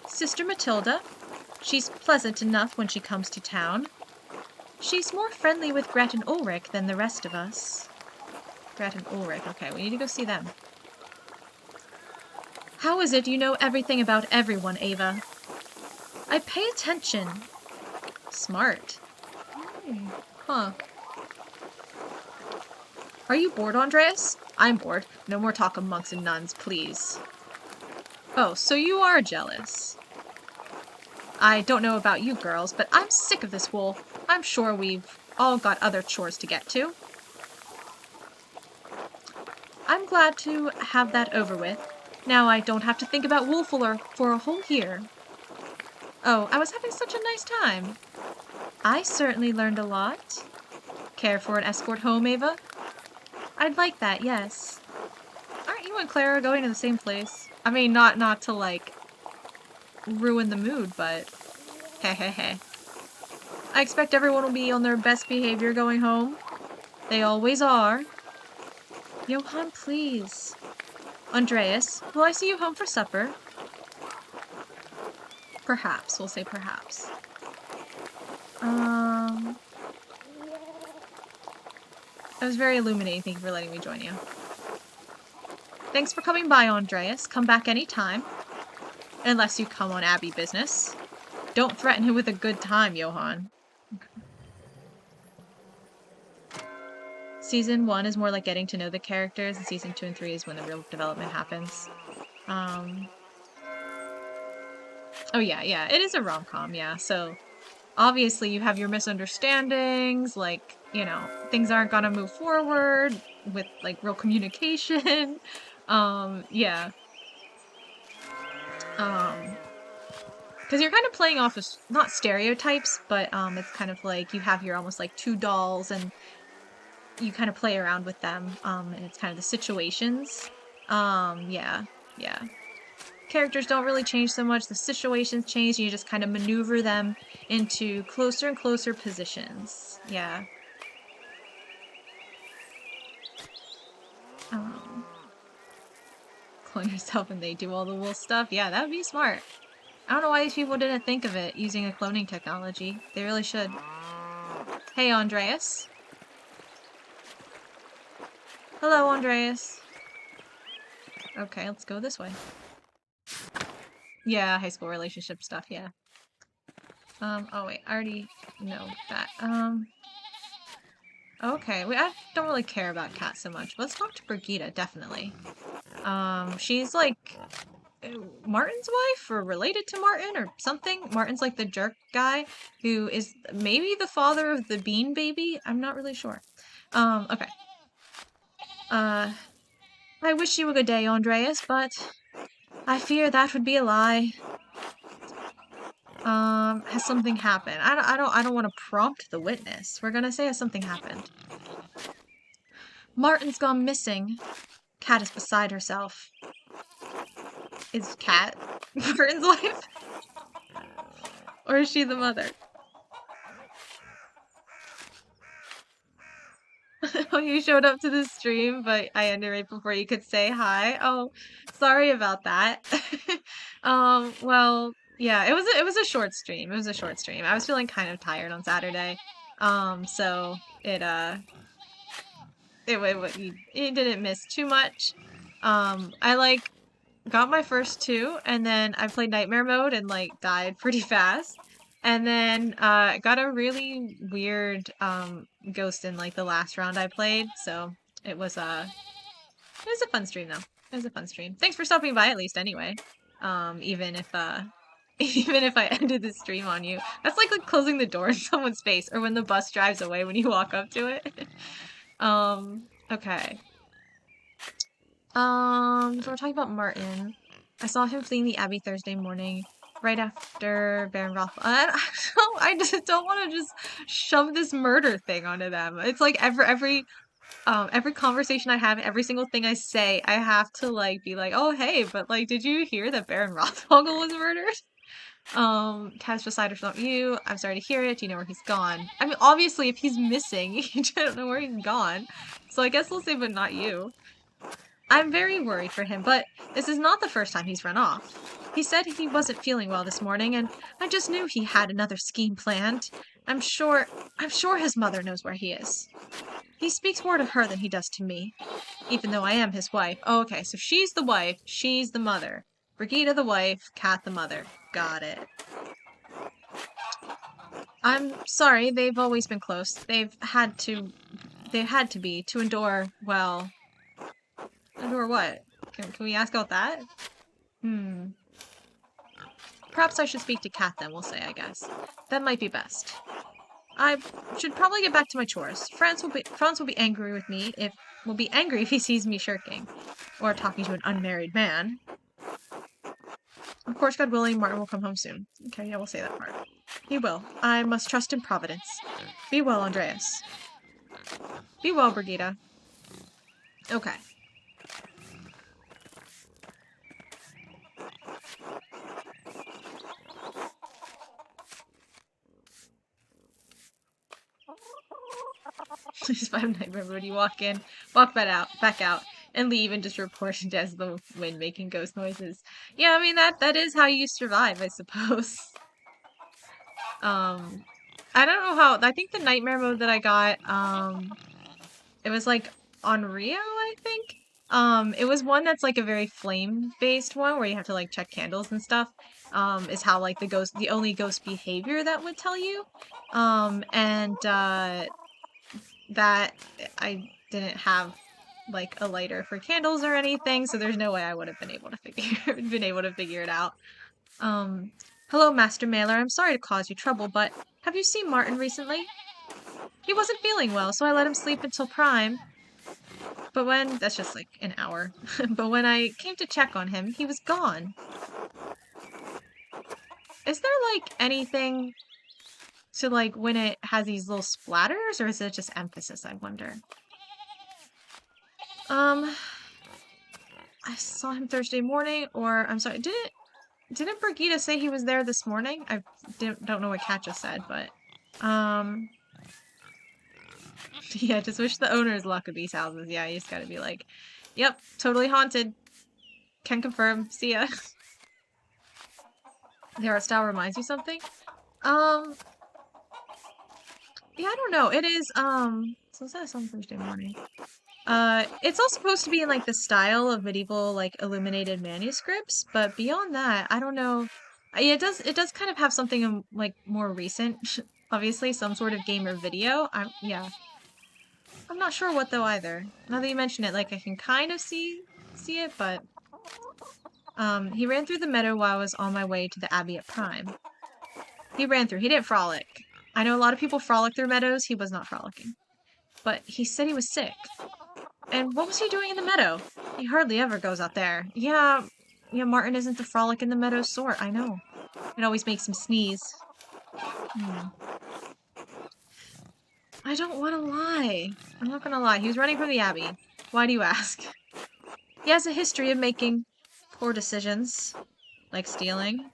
Sister Matilda? She's pleasant enough when she comes to town. She's more friendly with Gret and Ulrich than the rest of us. Gret and Ulrich. Okay, we need to go see them. How is it you know everything about everyone, Ava? I pay attention. Smart. Huh. Are you bored, Andreas? I'm bored. No more talk of monks and nuns, please. Oh, so you are jealous. I don't know about you girls, but I'm sick of this wool. I'm sure we've all got other chores to get to. I'm glad to have that over with. Now I don't have to think about wool for a whole year. Oh, I was having such a nice time. I certainly learned a lot. Care for an escort home, Ava? I'd like that, yes. Aren't you and Clara going to the same place? I mean, not to, like, ruin the mood, but hey. I expect everyone will be on their best behavior going home. They always are. Johann, please. Andreas, will I see you home for supper? Perhaps. We'll say perhaps. That was very illuminating. Thank you for letting me join you. Thanks for coming by, Andreas. Come back any time. Unless you come on Abbey business. Don't threaten him with a good time, Johann. Season 1 is more like getting to know the characters, and Season 2 and 3 is when the real development happens. Oh yeah, it is a rom-com, yeah, so obviously you have your misunderstandings, like, you know, things aren't gonna move forward with, like, real communication. Yeah. Because you're kind of playing off of, not stereotypes, but it's kind of like you have your almost like two dolls and you kind of play around with them, and it's kind of the situations. Yeah. Characters don't really change so much, the situations change, and you just kind of maneuver them into closer and closer positions. Yeah. Clone yourself and they do all the wool stuff? Yeah, that would be smart. I don't know why these people didn't think of it using a cloning technology. They really should. Hey, Andreas. Hello, Andreas. Okay, let's go this way. Yeah, high school relationship stuff, yeah. Oh wait, I already know that. Okay, I don't really care about Kat so much. Let's talk to Brigitte, definitely. She's like Martin's wife or related to Martin or something. Martin's like the jerk guy who is maybe the father of the bean baby. I'm not really sure. Okay. I wish you a good day, Andreas, but I fear that would be a lie. Has something happened? I don't want to prompt the witness. We're gonna say has something happened. Martin's gone missing. Kat is beside herself. Is Kat Martin's wife? Or is she the mother? Oh, you showed up to the stream, but I ended right before you could say hi. Oh, sorry about that. Well, yeah, it was a short stream. It was a short stream. I was feeling kind of tired on Saturday. So it didn't miss too much. I like got my first two, and then I played nightmare mode and like died pretty fast. And then got a really weird ghost in like the last round I played, so it was a fun stream though. It was a fun stream. Thanks for stopping by at least anyway. Even if even if I ended the stream on you. That's like closing the door in someone's face or when the bus drives away when you walk up to it. Okay. So we're talking about Martin. I saw him fleeing the Abbey Thursday morning, right after Baron Roth. I just don't want to just shove this murder thing onto them. It's like every conversation I have, every single thing I say, I have to like be like, oh hey, but like, did you hear that Baron Rothvogel was murdered? Taz Poseidon's not you. I'm sorry to hear it. Do you know where he's gone? I mean, obviously, if he's missing, you don't know where he's gone. So I guess we'll say, but not you. I'm very worried for him, but this is not the first time he's run off. He said he wasn't feeling well this morning, and I just knew he had another scheme planned. I'm sure his mother knows where he is. He speaks more to her than he does to me, even though I am his wife. Oh, okay, so she's the wife, she's the mother. Brigitte the wife, Kat the mother. Got it. I'm sorry, they've always been close. They had to be to endure, well, endure what? Can we ask about that? Perhaps I should speak to Kat then, we'll say, I guess. That might be best. I should probably get back to my chores. Franz will be angry with me if he sees me shirking. Or talking to an unmarried man. Of course, God willing, Martin will come home soon. Okay, yeah, we'll say that part. He will. I must trust in Providence. Be well, Andreas. Be well, Brigitte. Okay. Just 5 nightmare mode. You walk in, walk back out, and leave, and just report it as the wind making ghost noises. Yeah, I mean that is how you survive, I suppose. I don't know how. I think the nightmare mode that I got, it was like on Rio, I think. It was one that's like a very flame-based one where you have to like check candles and stuff. Is how like the only ghost behavior that would tell you. That I didn't have like a lighter for candles or anything, so there's no way I would have been able to figure it out. Hello, Master Mailer. I'm sorry to cause you trouble, but have you seen Martin recently? He wasn't feeling well, so I let him sleep until prime. But that's just like an hour. But when I came to check on him, he was gone. Is there like anything to like when it has these little splatters, or is it just emphasis, I wonder? I saw him Thursday morning, or I'm sorry, didn't Brigitte say he was there this morning? I don't know what Kat just said, but yeah, just wish the owners luck of these houses. Yeah, you just gotta be like, yep, totally haunted. Can confirm. See ya. The art style reminds you something? Yeah, I don't know. It is, so is that on Thursday morning? It's all supposed to be in like the style of medieval like illuminated manuscripts, but beyond that, I don't know. It does kind of have something like more recent, obviously, some sort of game or video. Yeah. I'm not sure what though either. Now that you mention it, like I can kind of see it, but he ran through the meadow while I was on my way to the Abbey at Prime. He ran through. He didn't frolic. I know a lot of people frolic through meadows. He was not frolicking. But he said he was sick. And what was he doing in the meadow? He hardly ever goes out there. Yeah, Martin isn't the frolic in the meadow sort, I know. It always makes him sneeze. I don't want to lie. I'm not gonna lie. He was running from the Abbey. Why do you ask? He has a history of making poor decisions, like stealing.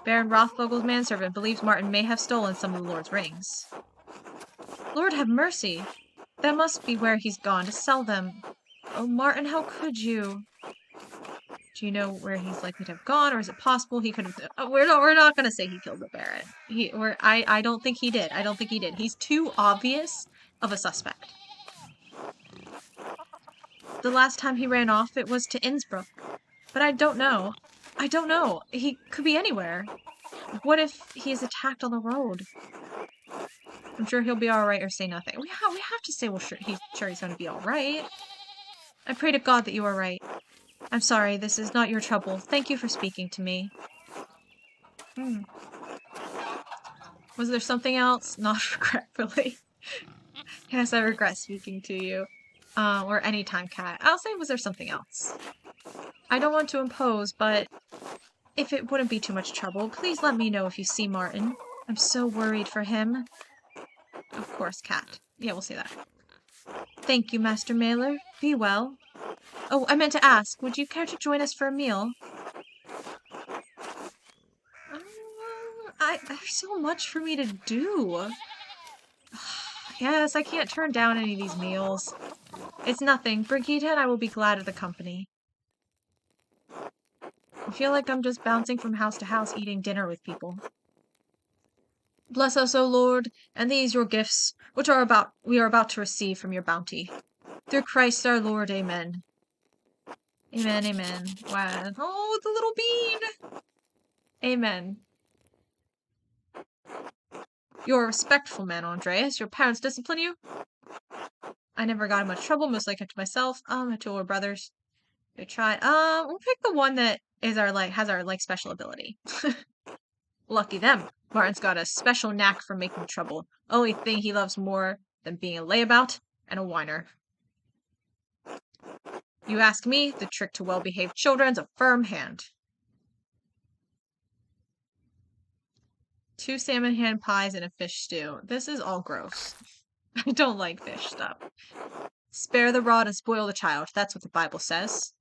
Baron Rothvogel's manservant believes Martin may have stolen some of the Lord's rings. Lord have mercy. That must be where he's gone to sell them. Oh, Martin, how could you? Do you know where he's likely to have gone, or is it possible he could have? We're not gonna say he killed the Baron. I don't think he did. I don't think he did. He's too obvious of a suspect. The last time he ran off, it was to Innsbruck, but I don't know. I don't know. He could be anywhere. What if he is attacked on the road? I'm sure he'll be all right, or say nothing. We have to say he's going to be all right. I pray to God that you are right. I'm sorry, this is not your trouble. Thank you for speaking to me. Was there something else? Not regretfully. Yes, I regret speaking to you. Or anytime, Cat. I'll say, was there something else? I don't want to impose, but if it wouldn't be too much trouble, please let me know if you see Martin. I'm so worried for him. Of course, Cat. Yeah, we'll say that. Thank you, Master Mailer. Be well. Oh, I meant to ask, would you care to join us for a meal? There's so much for me to do. Yes, I can't turn down any of these meals. It's nothing. Brigitte and I will be glad of the company. I feel like I'm just bouncing from house to house eating dinner with people. Bless us, O Lord, and these your gifts, which we are about to receive from your bounty. Through Christ our Lord, amen. Amen, amen. Wow. Oh, the little bean! Amen. You're a respectful man, Andreas. Your parents discipline you? I never got in much trouble, mostly I kept to myself. My two older brothers. They tried. We'll pick the one that is has our special ability. Lucky them. Martin's got a special knack for making trouble. Only thing he loves more than being a layabout and a whiner. You ask me, the trick to well-behaved children's a firm hand. 2 salmon hand pies and a fish stew. This is all gross. I don't like fish stuff. Spare the rod and spoil the child. That's what the Bible says.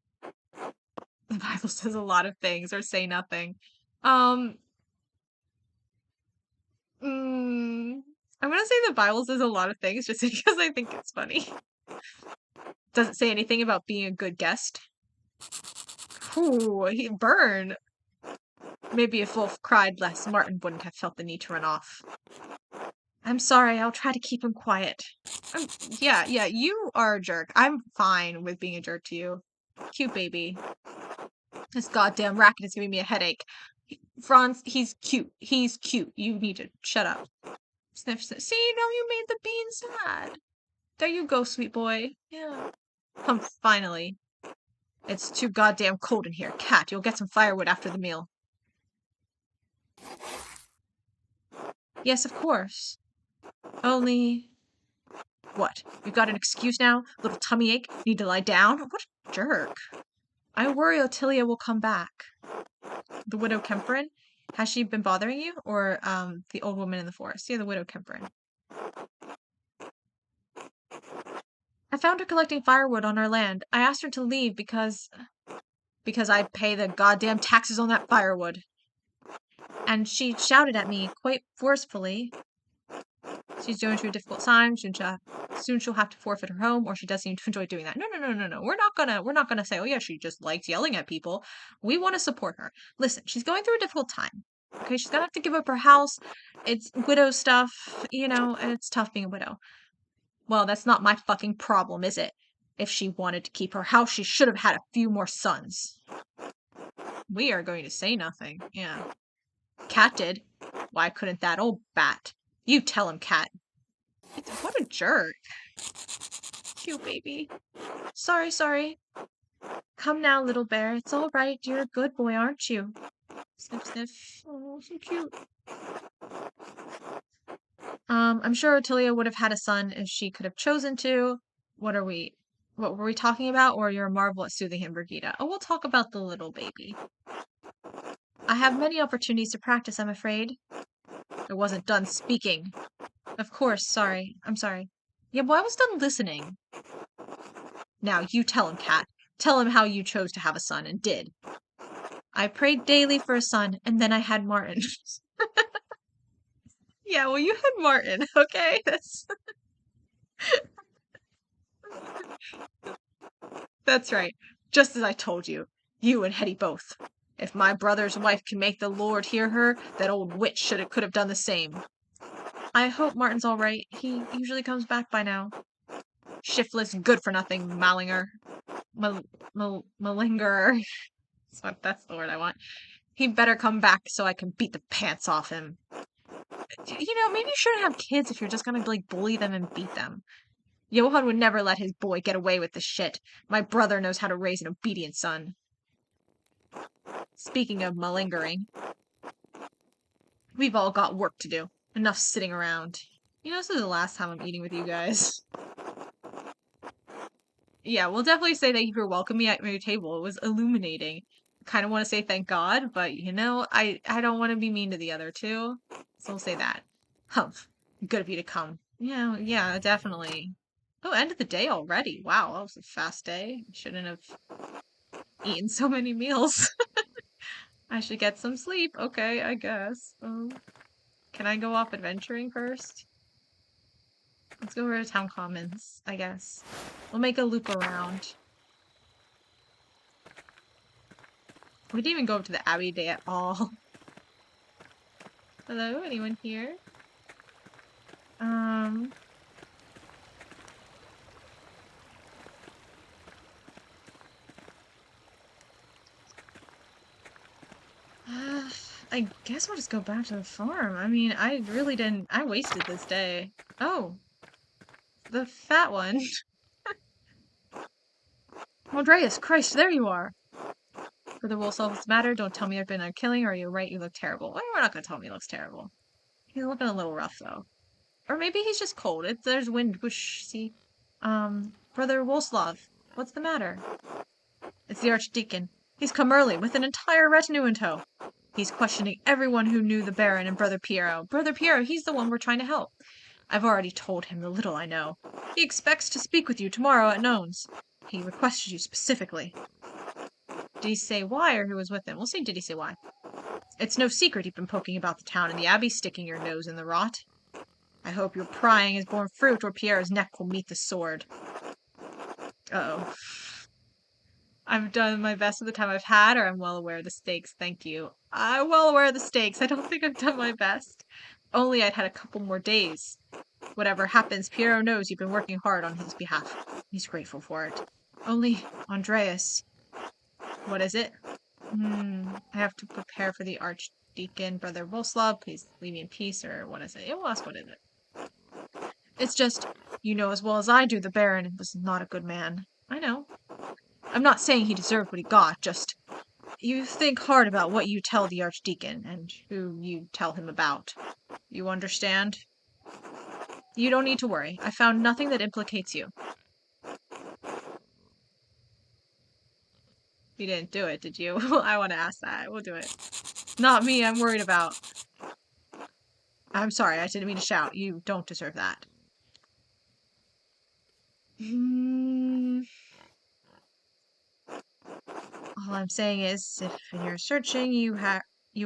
The Bible says a lot of things, or say nothing. I'm gonna say the Bible says a lot of things just because I think it's funny. Doesn't say anything about being a good guest. Ooh, he burn. Maybe if Wolf cried less, Martin wouldn't have felt the need to run off. I'm sorry, I'll try to keep him quiet. Yeah, you are a jerk. I'm fine with being a jerk to you. Cute baby. This goddamn racket is giving me a headache. Franz, he's cute. He's cute. You need to shut up. Sniff, sniff. See, now you made the bean sad. There you go, sweet boy. Yeah. Finally. It's too goddamn cold in here. Cat, you'll get some firewood after the meal. Yes, of course. Only... What? You've got an excuse now? Little tummy ache? Need to lie down? What a jerk. I worry Ottilia will come back. The widow Kemperin? Has she been bothering you? Or, the old woman in the forest? Yeah, the widow Kemperin. I found her collecting firewood on our land. I asked her to leave because I pay the goddamn taxes on that firewood. And she shouted at me quite forcefully. She's going through a difficult time. Soon she'll have to forfeit her home, or she doesn't seem to enjoy doing that. No. We're not gonna say, oh yeah, she just likes yelling at people. We want to support her. Listen, she's going through a difficult time. Okay, she's gonna have to give up her house. It's widow stuff, and it's tough being a widow. Well, that's not my fucking problem, is it? If she wanted to keep her house, she should have had a few more sons. We are going to say nothing. Yeah. Cat did. Why couldn't that old bat? You tell him, Cat. What a jerk. Cute baby. Sorry, sorry. Come now, little bear. It's all right. You're a good boy, aren't you? Sniff, sniff. Oh, so cute. I'm sure Otilia would have had a son if she could have chosen to. What are we? What were we talking about? Or you're a marvel at soothing him, Brigida? Oh, we'll talk about the little baby. I have many opportunities to practice, I'm afraid. I wasn't done speaking. Of course, sorry. I'm sorry. Yeah, well, I was done listening. Now, you tell him, Cat. Tell him how you chose to have a son and did. I prayed daily for a son, and then I had Martin. Yeah, well, you had Martin, okay? That's right. Just as I told you. You and Hetty both. If my brother's wife can make the Lord hear her, that old witch could have done the same. I hope Martin's all right. He usually comes back by now. Shiftless, good-for-nothing Malinger. Malingerer. That's the word I want. He'd better come back so I can beat the pants off him. You know, maybe you shouldn't have kids if you're just gonna, like, bully them and beat them. Johann would never let his boy get away with this shit. My brother knows how to raise an obedient son. Speaking of malingering, we've all got work to do. Enough sitting around. You know, this is the last time I'm eating with you guys. Yeah, we'll definitely say thank you for welcoming me at your table. It was illuminating. Kind of want to say thank God, but you know, I don't want to be mean to the other two. So we'll say that. Humph. Good of you to come. Yeah, definitely. Oh, end of the day already. Wow, that was a fast day. Shouldn't have eaten so many meals. I should get some sleep. Okay, I guess. Can I go off adventuring first? Let's go over to Town Commons, I guess. We'll make a loop around. We didn't even go up to the Abbey Day at all. Hello, anyone here? I guess we'll just go back to the farm. I mean, I really didn't. I wasted this day. Oh, the fat one. Andreas, Christ, there you are. For the will solve this matter, don't tell me I've been on killing, or you're right, you look terrible. Well, we're not gonna tell him he looks terrible. He's looking a little rough, though. Or maybe he's just cold. There's wind, whoosh, see? Brother Wolslav, what's the matter? It's the Archdeacon. He's come early, with an entire retinue in tow. He's questioning everyone who knew the Baron and Brother Piero. Brother Piero, he's the one we're trying to help. I've already told him the little I know. He expects to speak with you tomorrow at Nones. He requested you specifically. Did he say why or who was with him? We'll see, did he say why? It's no secret you've been poking about the town and the abbey, sticking your nose in the rot. I hope your prying has borne fruit, or Pierre's neck will meet the sword. Uh-oh. I've done my best with the time I've had, or I'm well aware of the stakes. Thank you. I'm well aware of the stakes. I don't think I've done my best. Only I'd had a couple more days. Whatever happens, Piero knows you've been working hard on his behalf. He's grateful for it. Only, Andreas. What is it? I have to prepare for the Archdeacon, Brother Voslav. Please leave me in peace, or what is it? It was, what is it? It's just, you know as well as I do, the Baron was not a good man. I know. I'm not saying he deserved what he got, just you think hard about what you tell the Archdeacon and who you tell him about. You understand? You don't need to worry. I found nothing that implicates you. You didn't do it, did you? I want to ask that. We'll do it. Not me, I'm worried about. I'm sorry, I didn't mean to shout. You don't deserve that. All I'm saying is, if in your searching you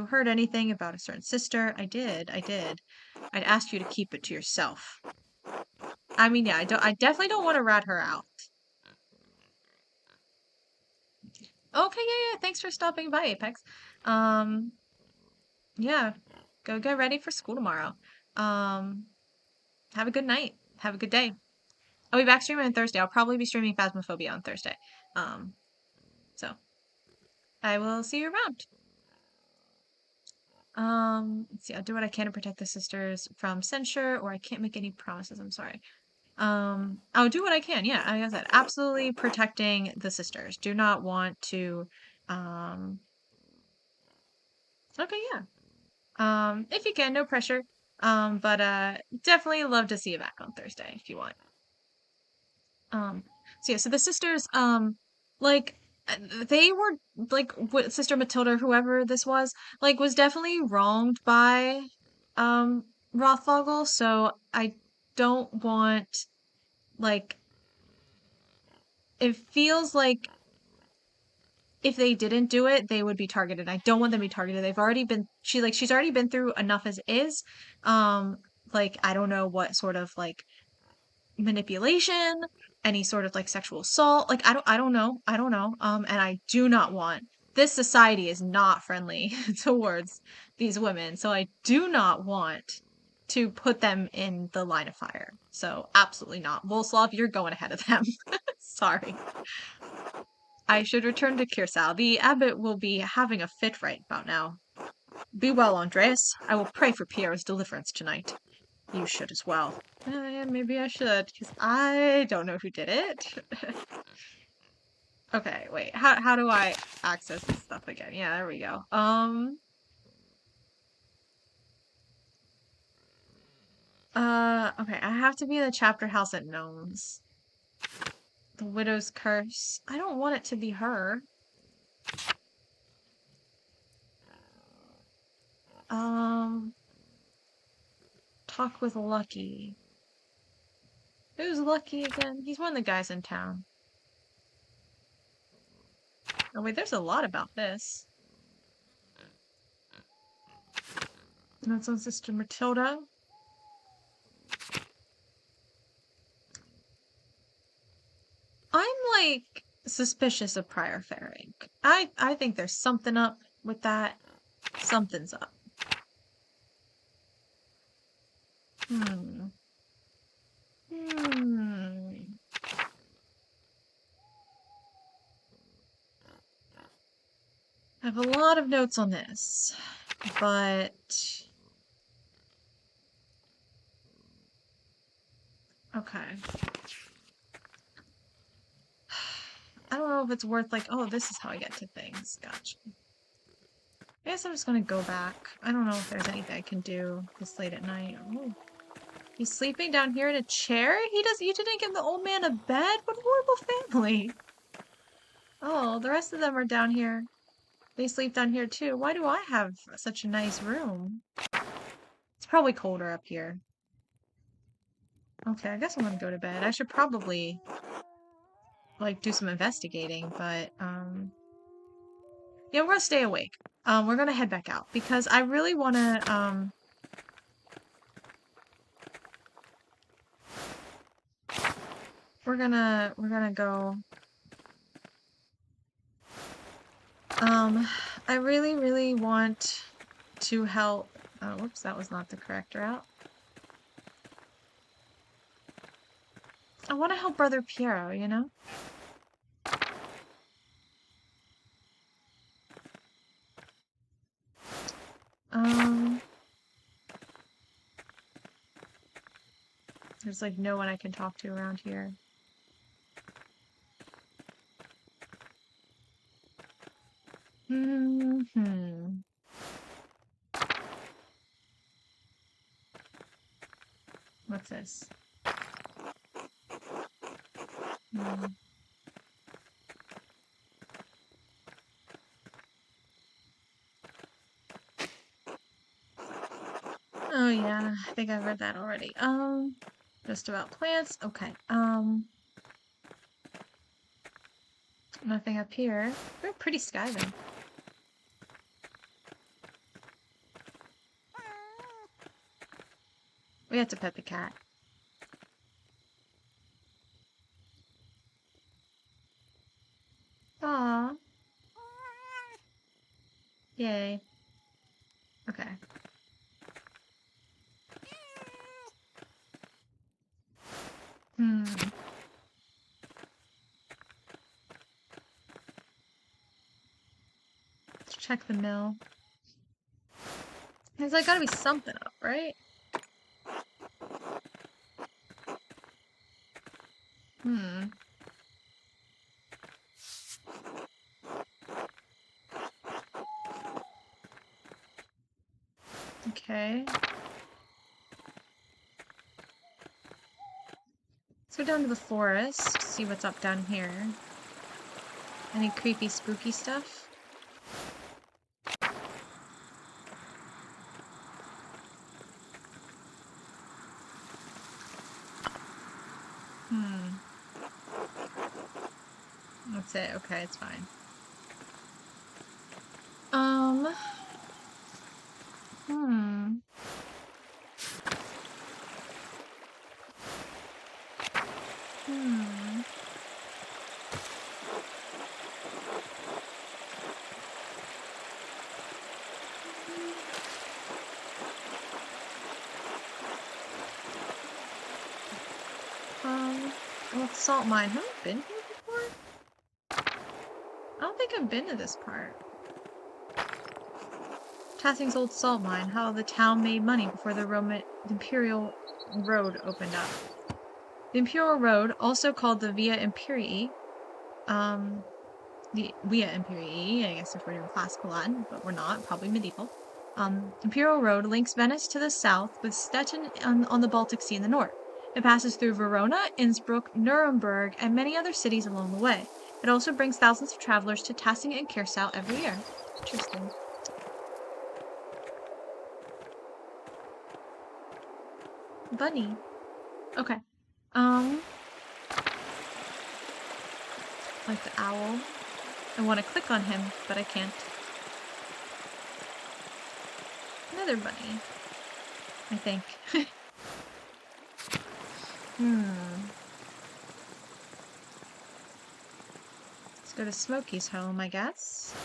heard anything about a certain sister, I did. I'd ask you to keep it to yourself. I mean, yeah, I definitely don't want to rat her out. Okay, yeah, thanks for stopping by, Apex. Yeah, go get ready for school tomorrow. Have a good night. Have a good day. I'll be back streaming on Thursday. I'll probably be streaming Phasmophobia on Thursday. So I will see you around. Let's see, I'll do what I can to protect the sisters from censure, or I can't make any promises, I'm sorry. I'll do what I can, yeah, like I said, absolutely protecting the sisters. Do not want to, okay, yeah. If you can, no pressure. But definitely love to see you back on Thursday if you want. So yeah, so the sisters, like they were like what Sister Matilda, or whoever this was definitely wronged by Rothvogel, so I don't want like it feels like if they didn't do it, they would be targeted. I don't want them to be targeted. She's already been through enough as is. Like I don't know what sort of like manipulation, any sort of like sexual assault. Like I don't know. I don't know. And I do not want this society is not friendly towards these women. So I do not want to put them in the line of fire. So absolutely not. Volslav, you're going ahead of them. Sorry. I should return to Kirsau. The abbot will be having a fit right about now. Be well, Andreas. I will pray for Pierre's deliverance tonight. You should as well. Yeah, maybe I should, because I don't know who did it. Okay, wait. How do I access this stuff again? Yeah, there we go. Okay, I have to be in the chapter house at Gnomes. The Widow's Curse. I don't want it to be her. Talk with Lucky. Who's Lucky again? He's one of the guys in town. Oh wait, there's a lot about this. That's on Sister Matilda. I'm like suspicious of Prior Fairing. I think there's something up with that. Something's up. Hmm. I have a lot of notes on this, but okay. I don't know if it's worth like, oh, this is how I get to things. Gotcha. I guess I'm just gonna go back. I don't know if there's anything I can do this late at night. Oh. He's sleeping down here in a chair? You didn't give the old man a bed? What a horrible family. Oh, the rest of them are down here. They sleep down here too. Why do I have such a nice room? It's probably colder up here. Okay, I guess I'm gonna go to bed. I should probably like do some investigating, but yeah, we're gonna stay awake. We're gonna head back out because I really wanna we're gonna go I really want to help. Oh, whoops, that was not the correct route. I want to help Brother Piero, you know? There's like no one I can talk to around here. What's this? Oh yeah, I think I've read that already. Just about plants. Okay. Nothing up here. Very pretty sky though. We have to pet the cat. Aww. Yay. Okay. check the mill. There's like gotta be something up, right? Okay. Let's go down to the forest, see what's up down here. Any creepy, spooky stuff? That's it. Okay, it's fine. Well, salt mine. Have I been here before? I don't think I've been to this part. Tassing's old salt mine. How the town made money before the Imperial Road opened up. The Imperial Road, also called the Via Imperii, the Via Imperii, I guess if we're doing classical Latin, but we're not, probably medieval. Imperial Road links Venice to the south with Stettin on the Baltic Sea in the north. It passes through Verona, Innsbruck, Nuremberg, and many other cities along the way. It also brings thousands of travelers to Tassing and Kirsau every year. Interesting. Bunny. Okay. Like the owl. I want to click on him, but I can't. Another bunny. I think. Let's go to Smokey's home, I guess.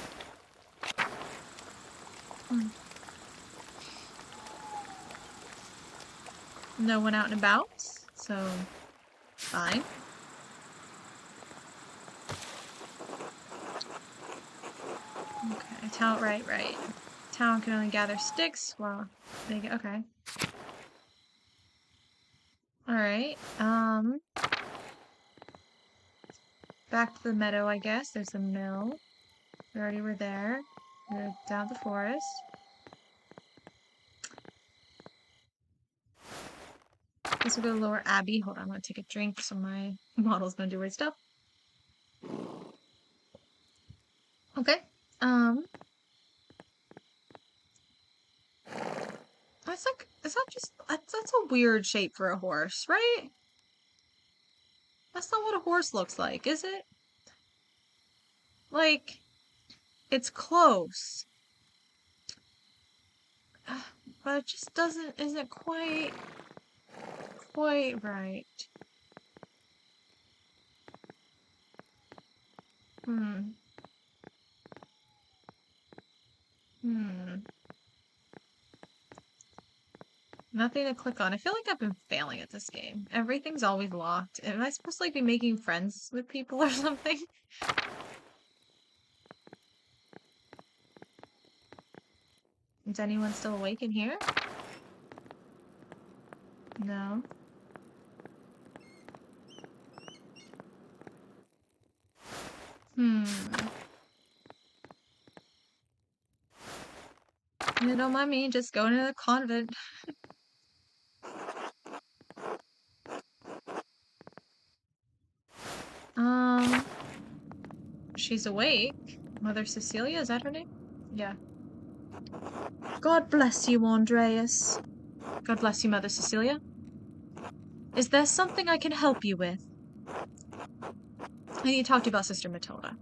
No one out and about, so fine. Okay, town, right. Town can only gather sticks while they get, okay. Alright, back to the meadow, I guess. There's a mill. We already were there. We're down the forest. Guess we'll go to Lower Abbey. Hold on, I'm gonna take a drink so my model's gonna do weird stuff. Okay. That's like, is that just, that's a weird shape for a horse, right? That's not what a horse looks like, is it? Like, it's close. But it just isn't quite right. Nothing to click on. I feel like I've been failing at this game. Everything's always locked. Am I supposed to like be making friends with people or something? Is anyone still awake in here? No. You don't mind me just going to the convent. She's awake. Mother Cecilia, is that her name? Yeah. God bless you, Andreas. God bless you, Mother Cecilia. Is there something I can help you with? I need to talk to you about Sister Matilda.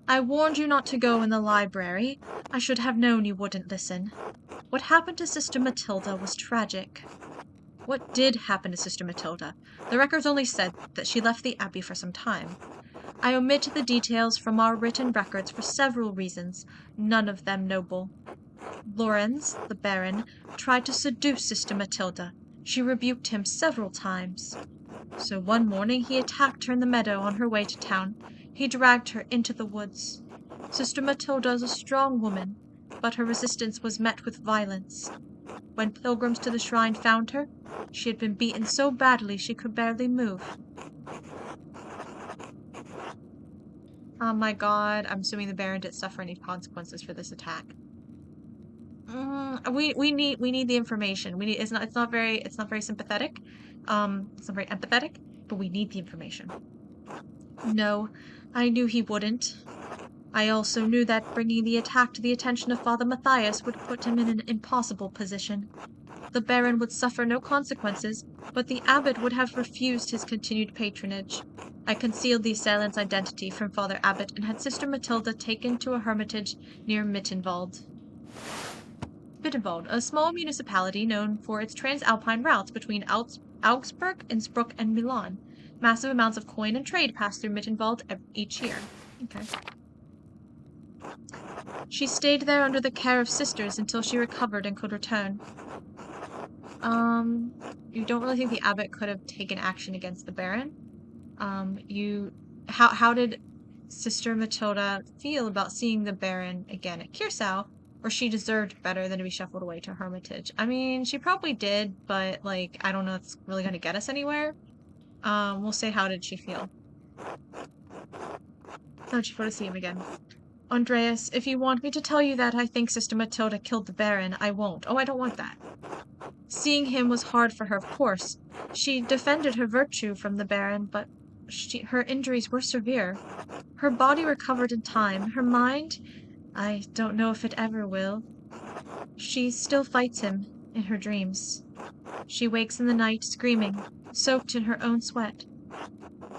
I warned you not to go in the library. I should have known you wouldn't listen. What happened to Sister Matilda was tragic. What did happen to Sister Matilda? The records only said that she left the Abbey for some time. I omit the details from our written records for several reasons, none of them noble. Lorenz, the Baron, tried to seduce Sister Matilda. She rebuked him several times. So one morning he attacked her in the meadow on her way to town. He dragged her into the woods. Sister Matilda is a strong woman, but her resistance was met with violence. When pilgrims to the shrine found her, she had been beaten so badly she could barely move. Oh my god, I'm assuming the Baron didn't suffer any consequences for this attack. We need the information. It's not very sympathetic. It's not very empathetic, but we need the information. No, I knew he wouldn't. I also knew that bringing the attack to the attention of Father Matthias would put him in an impossible position. The Baron would suffer no consequences, but the abbot would have refused his continued patronage. I concealed the assailant's identity from Father Abbot and had Sister Matilda taken to a hermitage near Mittenwald. Mittenwald, a small municipality known for its transalpine routes between Augsburg, Innsbruck, and Milan. Massive amounts of coin and trade pass through Mittenwald each year. Okay. She stayed there under the care of sisters until she recovered and could return. You don't really think the abbot could have taken action against the Baron? How did Sister Matilda feel about seeing the Baron again at Kirsau, or she deserved better than to be shuffled away to Hermitage? I mean, she probably did, but, like, I don't know if it's really gonna get us anywhere. We'll say how did she feel? How did she feel to see him again? Andreas, if you want me to tell you that I think Sister Matilda killed the Baron, I won't. Oh, I don't want that. Seeing him was hard for her, of course. She defended her virtue from the Baron, but her injuries were severe. Her body recovered in time. Her mind, I don't know if it ever will. She still fights him in her dreams. She wakes in the night screaming, soaked in her own sweat.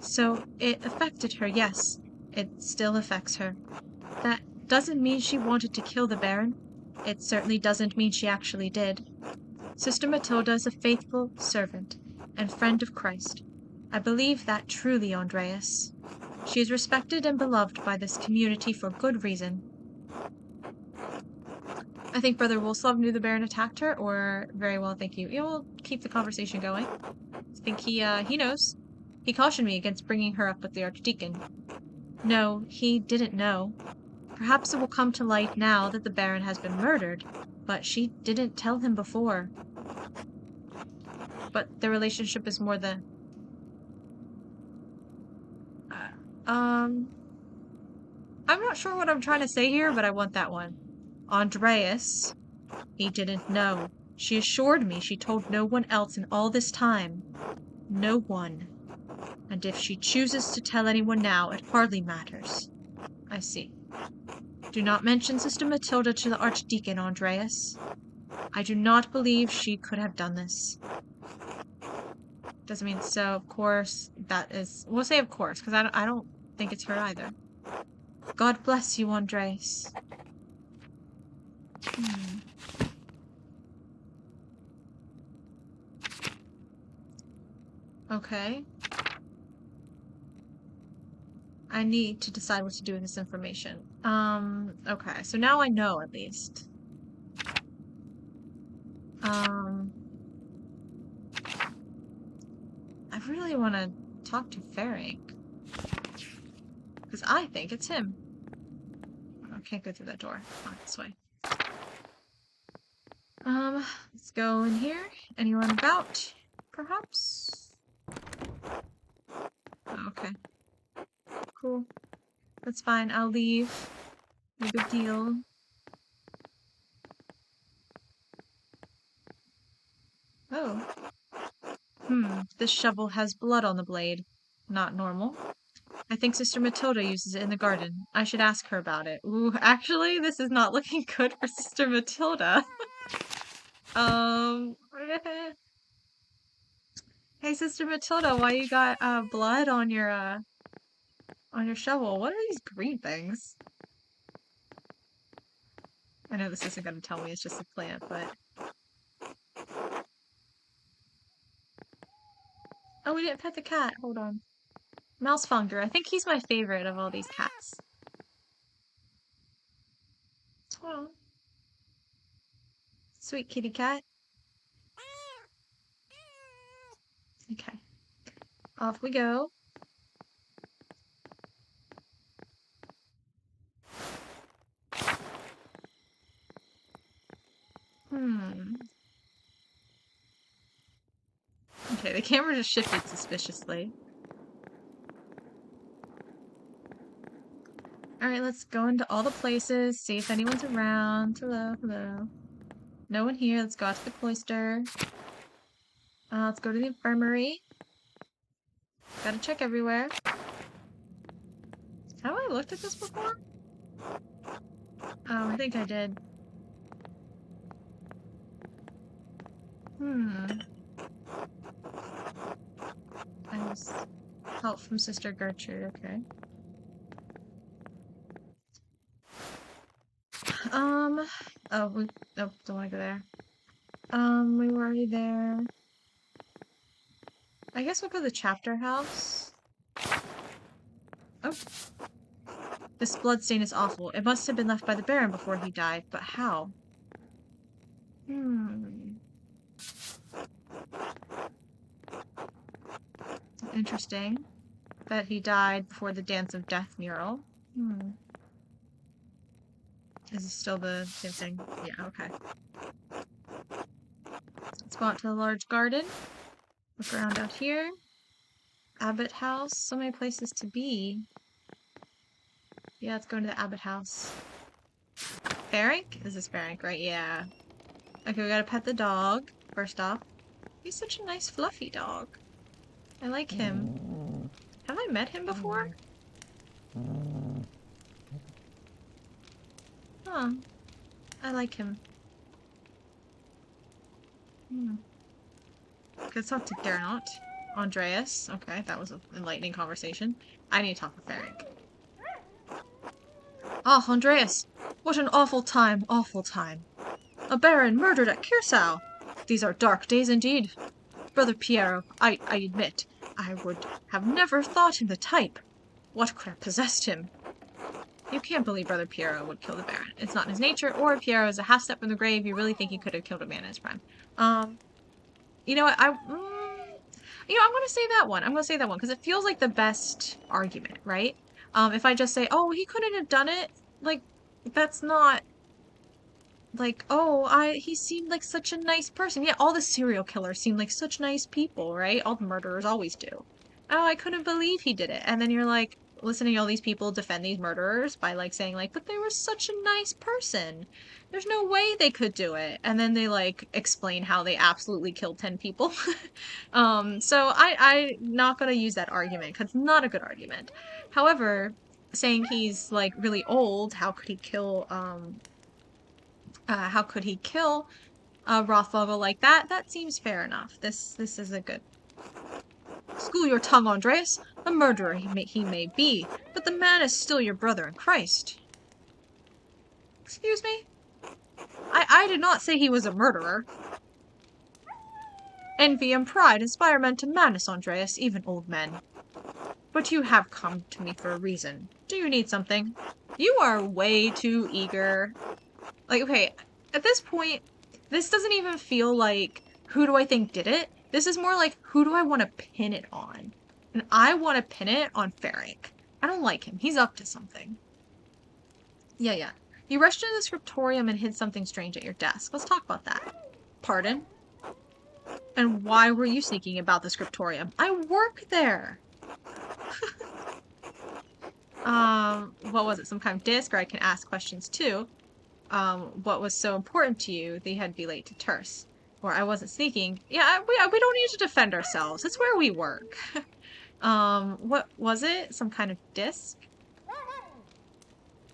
So it affected her, yes. It still affects her. That doesn't mean she wanted to kill the Baron. It certainly doesn't mean she actually did. Sister Matilda is a faithful servant and friend of Christ. I believe that truly, Andreas. She is respected and beloved by this community for good reason. I think Brother Wolslav knew the Baron attacked her, or very well, thank you. We'll keep the conversation going. I think he knows. He cautioned me against bringing her up with the Archdeacon. No, he didn't know. Perhaps it will come to light now that the Baron has been murdered, but she didn't tell him before. But their relationship is more than... I'm not sure what I'm trying to say here, but I want that one. Andreas, he didn't know. She assured me she told no one else in all this time. No one. And if she chooses to tell anyone now, it hardly matters. I see. Do not mention Sister Matilda to the Archdeacon, Andreas. I do not believe she could have done this. Doesn't mean so, of course. That is... We'll say of course, because I don't think it's her either. God bless you, Andreas. Okay. I need to decide what to do with this information. Okay, so now I know at least. I really want to talk to Ferenc. Because I think it's him. I can't go through that door. Oh, this way. Let's go in here. Anyone about? Perhaps? Oh, okay. Cool. That's fine. I'll leave. No big deal. Oh. This shovel has blood on the blade. Not normal. I think Sister Matilda uses it in the garden. I should ask her about it. Ooh, actually, this is not looking good for Sister Matilda. Hey, Sister Matilda, why you got blood on your shovel? What are these green things? I know this isn't gonna tell me it's just a plant, but... Oh, we didn't pet the cat. Hold on. Mousefunger. I think he's my favorite of all these cats. Oh. Sweet kitty cat. Okay. Off we go. Okay, the camera just shifted suspiciously. Alright, let's go into all the places, see if anyone's around. Hello, hello. No one here. Let's go out to the cloister. Let's go to the infirmary. Gotta check everywhere. Have I looked at this before? Oh, I think I did. Nice. Help from Sister Gertrude, okay. Oh, nope, don't wanna go there. We were already there. I guess we'll go to the chapter house. Oh. This bloodstain is awful. It must have been left by the Baron before he died, but how? Interesting. That he died before the Dance of Death mural. Is it still the same thing? Yeah, okay. Let's go out to the large garden. Look around out here. Abbot House. So many places to be. Yeah, let's go into the Abbot House. Ferenc? This is Ferenc, right? Yeah. Okay, we gotta pet the dog, first off. He's such a nice fluffy dog. I like him. Have I met him before? Huh. I like him. Okay, let's talk to Gernot. Andreas. Okay, that was an enlightening conversation. I need to talk with Ferenc. Ah, Andreas! What an awful time, awful time. A baron murdered at Kirsau! These are dark days indeed. Brother Piero, I admit, I would have never thought him the type. What could have possessed him? You can't believe Brother Piero would kill the Baron. It's not in his nature, or Piero is a half step from the grave. You really think he could have killed a man in his prime. You know what? I'm gonna say that one. I'm gonna say that one, because it feels like the best argument, right? If I just say, oh, he couldn't have done it, like, that's not... Like, oh, he seemed like such a nice person. Yeah, all the serial killers seem like such nice people, right? All the murderers always do. Oh, I couldn't believe he did it. And then you're like listening to all these people defend these murderers by like saying like, but they were such a nice person. There's no way they could do it. And then they like explain how they absolutely killed 10 people. So I'm not gonna use that argument because it's not a good argument. However, saying he's like really old, how could he kill Rothvogel like that? That seems fair enough. This is a good... School your tongue, Andreas. A murderer he may be, but the man is still your brother in Christ. Excuse me? I did not say he was a murderer. Envy and pride inspire men to madness, Andreas, even old men. But you have come to me for a reason. Do you need something? You are way too eager. Like, okay, at this point, this doesn't even feel like, who do I think did it? This is more like, who do I want to pin it on? And I want to pin it on Ferenc. I don't like him. He's up to something. Yeah. You rushed into the scriptorium and hid something strange at your desk. Let's talk about that. Pardon? And why were you sneaking about the scriptorium? I work there! What was it? Some kind of disc, or I can ask questions too. What was so important to you that you had to be late to Terse? Or I wasn't sneaking. Yeah, we don't need to defend ourselves. It's where we work. What was it? Some kind of disc?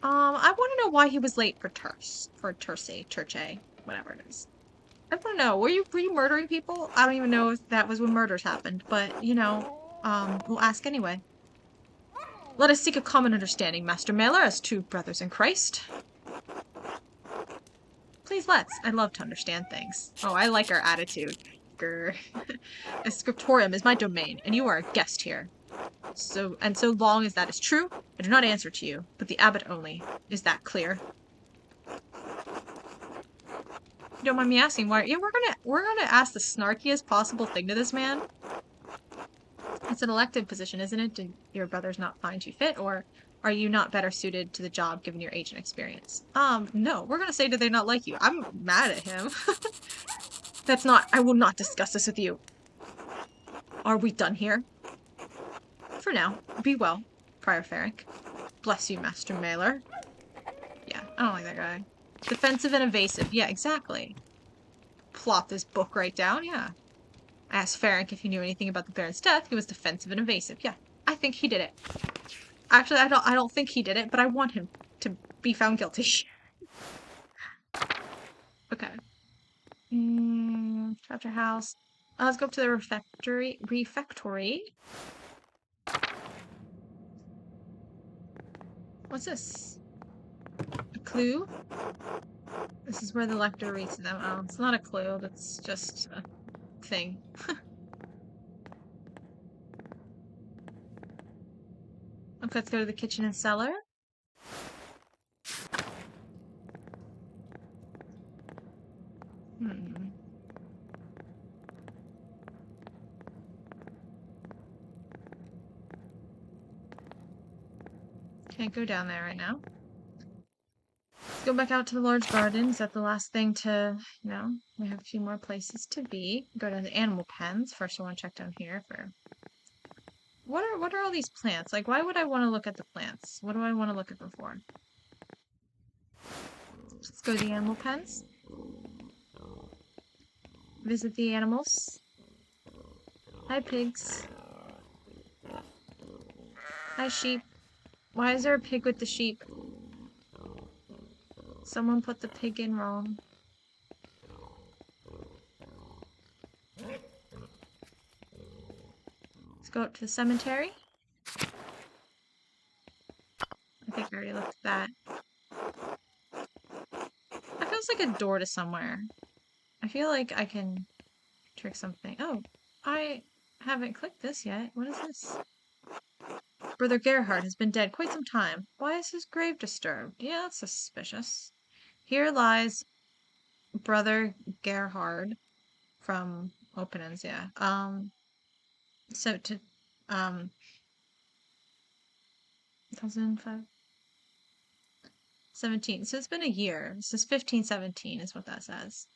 I want to know why he was late for Terse. For Terse, whatever it is. I want to know, were you murdering people? I don't even know if that was when murders happened, but, you know, we'll ask anyway. Let us seek a common understanding, Master Mailer, as two brothers in Christ. Please let's. I'd love to understand things. Oh, I like our attitude. Grr. The scriptorium is my domain, and you are a guest here. So long as that is true, I do not answer to you, but the abbot only. Is that clear? You don't mind me asking why? Yeah, we're gonna ask the snarkiest possible thing to this man. It's an elected position, isn't it? Did your brothers not find you fit, or are you not better suited to the job given your age and experience? No. We're gonna say, did they not like you? I'm mad at him. I will not discuss this with you. Are we done here? For now. Be well, Prior Ferric. Bless you, Master Mailer. Yeah, I don't like that guy. Defensive and evasive. Yeah, exactly. Plot this book right down. Yeah. I asked Ferric if he knew anything about the Baron's death. He was defensive and evasive. Yeah, I think he did it. Actually, I don't think he did it, but I want him to be found guilty. Okay. Chapter house. Let's go up to the refectory. What's this? A clue? This is where the lector reads them. Oh, it's not a clue. That's just a thing. Okay, let's go to the kitchen and cellar. Can't go down there right now. Let's go back out to the large garden. Is that the last thing to... No, we have a few more places to be. Go to the animal pens. First I want to check down here for... What are all these plants? Like, why would I want to look at the plants? What do I want to look at them for? Let's go to the animal pens. Visit the animals. Hi, pigs. Hi, sheep. Why is there a pig with the sheep? Someone put the pig in wrong. Let's go up to the cemetery. I think I already looked at that. That feels like a door to somewhere. I feel like I can trick something. Oh, I haven't clicked this yet. What is this? Brother Gerhard has been dead quite some time. Why is his grave disturbed? Yeah, that's suspicious. Here lies Brother Gerhard from Openings, yeah. So to 2005 17. So it's been a year. This is 1517 is what that says.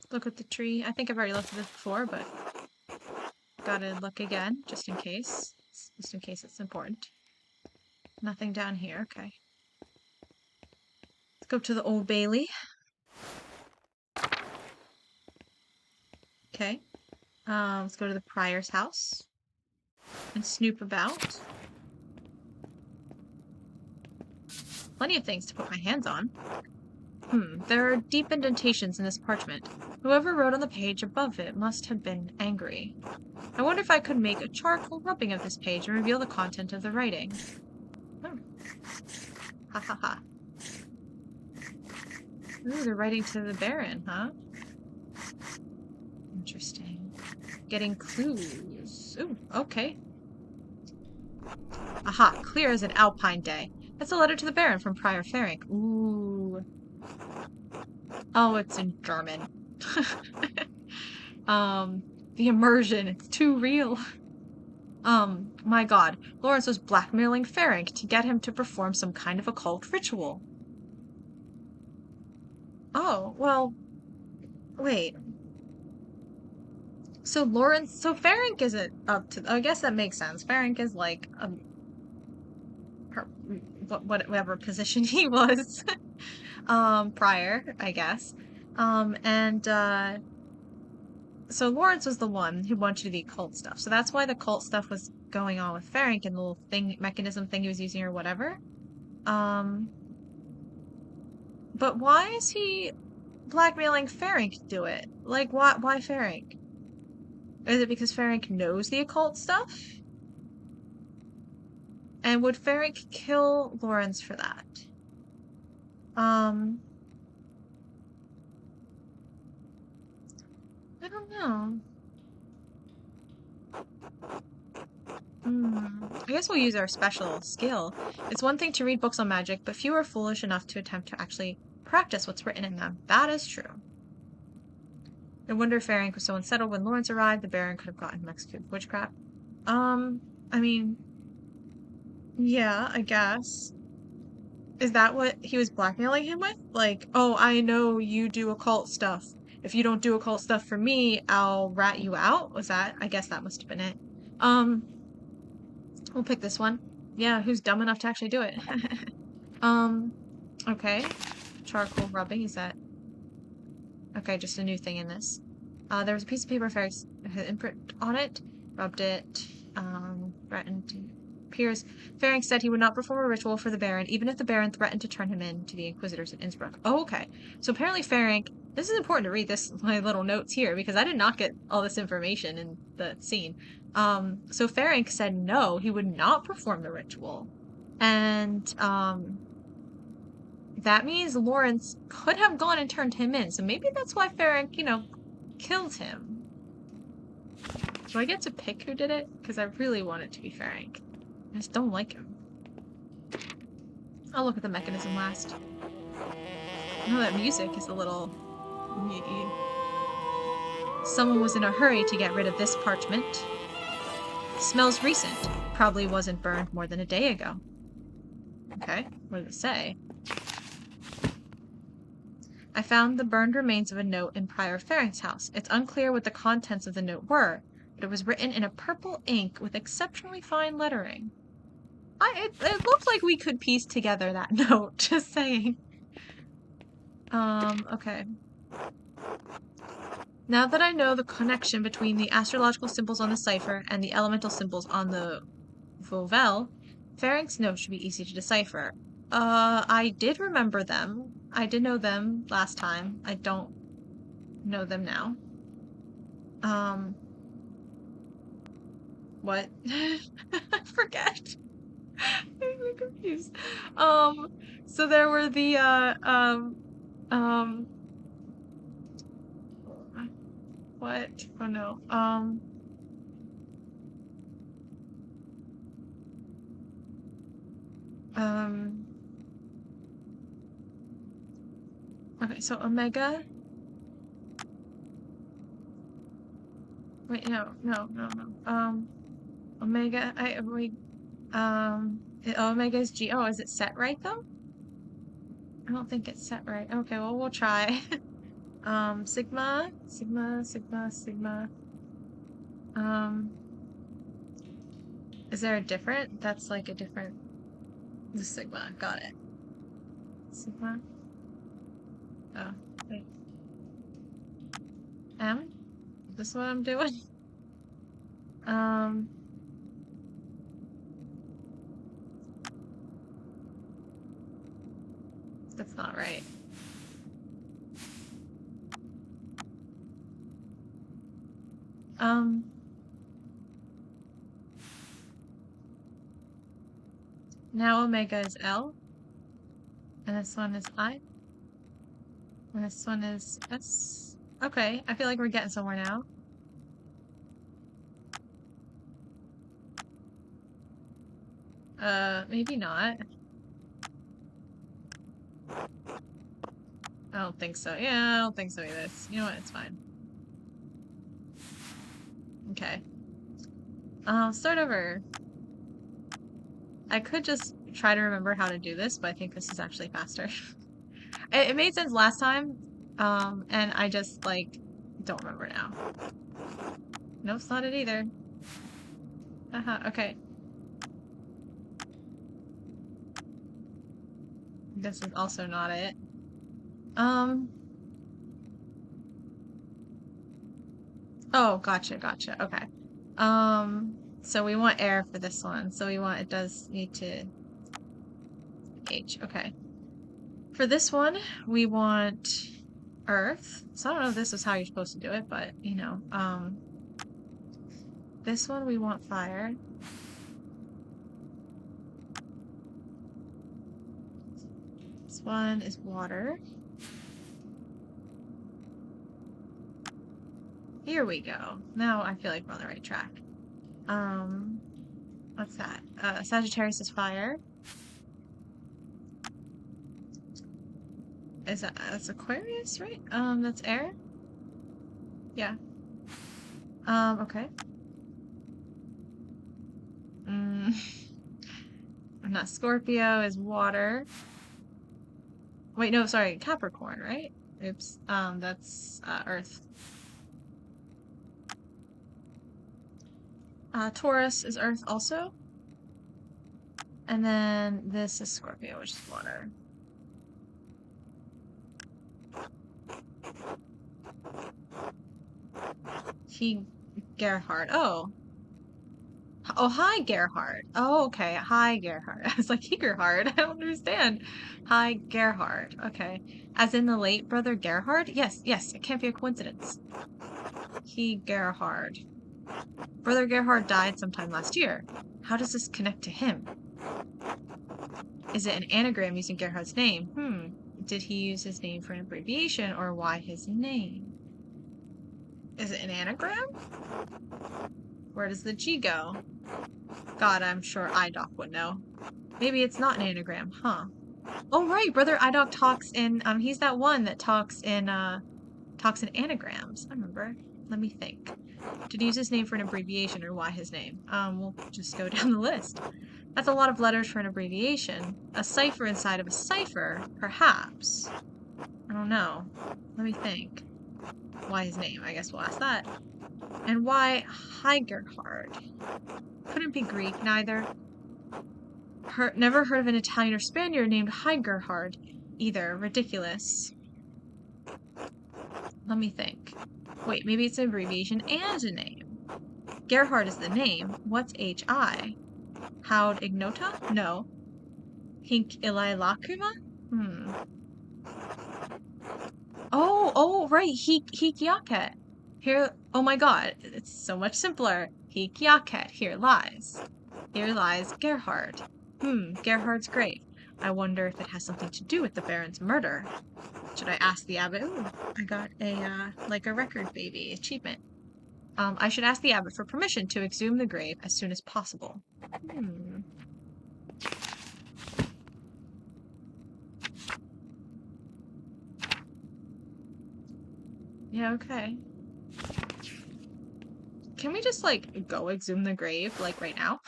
Look at the tree. I think I've already looked at this before, but gotta look again, just in case. Just in case it's important. Nothing down here, okay. Let's go to the Old Bailey. Okay. Let's go to the Prior's house and snoop about. Plenty of things to put my hands on. There are deep indentations in this parchment. Whoever wrote on the page above it must have been angry. I wonder if I could make a charcoal rubbing of this page and reveal the content of the writing. Ha ha ha. Ooh, they're writing to the Baron, huh? Interesting. Getting clues. Ooh, okay. Aha, clear as an alpine day. That's a letter to the Baron from Prior Ferric. Ooh. Oh, it's in German. The immersion, it's too real. My god, Lawrence was blackmailing Ferric to get him to perform some kind of occult ritual. Oh, well, wait. So Ferric isn't up to, I guess that makes sense. Ferric is like, whatever position he was, prior, I guess. So Lawrence was the one who wanted to do the occult stuff. So that's why the cult stuff was going on with Ferric and the little mechanism thing he was using or whatever. But why is he blackmailing Ferric to do it? Like, why Ferric? Is it because Ferric knows the occult stuff? And would Ferric kill Lawrence for that? I don't know. I guess we'll use our special skill. It's one thing to read books on magic, but few are foolish enough to attempt to actually practice what's written in them. That is true. No wonder Ferric was so unsettled when Lawrence arrived. The Baron could have gotten him executed for witchcraft. I mean, yeah, I guess. Is that what he was blackmailing him with? Like, oh, I know you do occult stuff. if you don't do occult stuff for me, I'll rat you out. Was that? I guess that must have been it. We'll pick this one. Yeah, who's dumb enough to actually do it? Okay. Charcoal rubbing, is that... Okay, just a new thing in this. There was a piece of paper Ferrex had imprint on it. Rubbed it. Threatened appears. Ferenc said he would not perform a ritual for the Baron, even if the Baron threatened to turn him in to the Inquisitors at Innsbruck. Oh, okay. So apparently Ferenc... This is important to read my little notes here, because I did not get all this information in the scene. So Ferenc said no, he would not perform the ritual. And, that means Lawrence could have gone and turned him in. So maybe that's why Ferenc, killed him. Do I get to pick who did it? Because I really want it to be Ferenc. I just don't like him. I'll look at the mechanism last. Oh, that music is a little... Someone was in a hurry to get rid of this parchment. Smells recent. Probably wasn't burned more than a day ago. Okay, what does it say? I found the burned remains of a note in Prior Ferenc's house. It's unclear what the contents of the note were, but it was written in a purple ink with exceptionally fine lettering. It looked like we could piece together that note, just saying. Okay. Now that I know the connection between the astrological symbols on the cipher and the elemental symbols on the Vauvel, Ferenc's note should be easy to decipher. I did remember them. I did know them last time. I don't know them now. What? I forget. I'm confused. So there were the, what? Oh no. Okay, so Omega. Wait, no. Omega, Omega is G. Oh, is it set right though? I don't think it's set right. Okay, well, we'll try. Sigma. Is there a different? That's like a different... The Sigma, got it. Sigma. Oh, wait. M? Is this what I'm doing? That's not right. Now Omega is L. And this one is I. And this one is S. Okay, I feel like we're getting somewhere now. Maybe not. I don't think so. Yeah, I don't think so either. You know what? It's fine. Okay. I'll start over. I could just try to remember how to do this, but I think this is actually faster. It made sense last time, and I just, like, don't remember now. No, it's not it either. Okay. This is also not it. Oh, gotcha, okay. So we want air for this one, so it does need to... H, okay. For this one, we want earth. So I don't know if this is how you're supposed to do it, but, this one we want fire. This one is water. Here we go. Now I feel like we're on the right track. What's that? Sagittarius is fire. That's Aquarius, right? That's air? Yeah. Okay. Not Scorpio is water. Wait, no, sorry, Capricorn, right? Oops. That's Earth. Taurus is Earth also. And then this is Scorpio, which is water. Gerhard. Oh. Oh, hi, Gerhard. Oh, okay. Hi, Gerhard. I was like, Gerhard. I don't understand. Hi, Gerhard. Okay. As in the late brother Gerhard? Yes, yes. It can't be a coincidence. Gerhard. Brother Gerhard died sometime last year. How does this connect to him? Is it an anagram using Gerhard's name? Did he use his name for an abbreviation or why his name? Is it an anagram? Where does the G go? God, I'm sure IDOC would know. Maybe it's not an anagram, huh? Oh right, Brother IDOC talks in he's that one that talks in anagrams. I remember. Let me think. Did he use his name for an abbreviation or why his name? We'll just go down the list. That's a lot of letters for an abbreviation. A cipher inside of a cipher, perhaps. I don't know. Let me think. Why his name? I guess we'll ask that. And why Heigerhard? Couldn't be Greek, neither. Never heard of an Italian or Spaniard named Heigerhard either. Ridiculous. Let me think. Wait, maybe it's an abbreviation and a name. Gerhard is the name. What's H-I? Haud Ignota? No. Hink Ilai Lacrima? Oh, right. Hikyaket. Here, oh my god, it's so much simpler. Hikyaket. Here lies. Here lies Gerhard. Gerhard's grave. I wonder if it has something to do with the Baron's murder. Should I ask the abbot? Ooh, I got a record baby achievement. I should ask the abbot for permission to exhume the grave as soon as possible. Yeah, okay. Can we just, like, go exhume the grave, like, right now?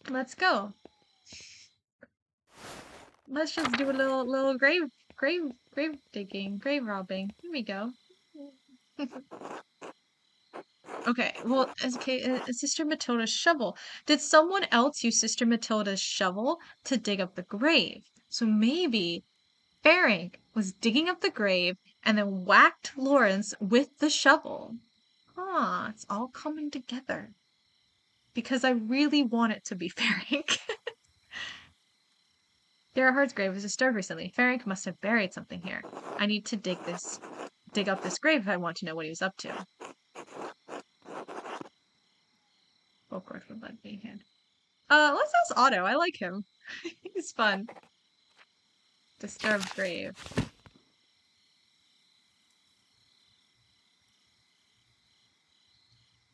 Let's go. Let's just do a little grave digging, grave robbing. Here we go. Okay, well, Sister Matilda's shovel. Did someone else use Sister Matilda's shovel to dig up the grave? So maybe Ferenc was digging up the grave and then whacked Lawrence with the shovel. It's all coming together. Because I really want it to be Ferenc. Gerhard's grave was disturbed recently. Ferenc must have buried something here. I need to dig up this grave if I want to know what he was up to. Of course, with that being hand. Let's ask Otto. I like him. He's fun. Disturbed grave.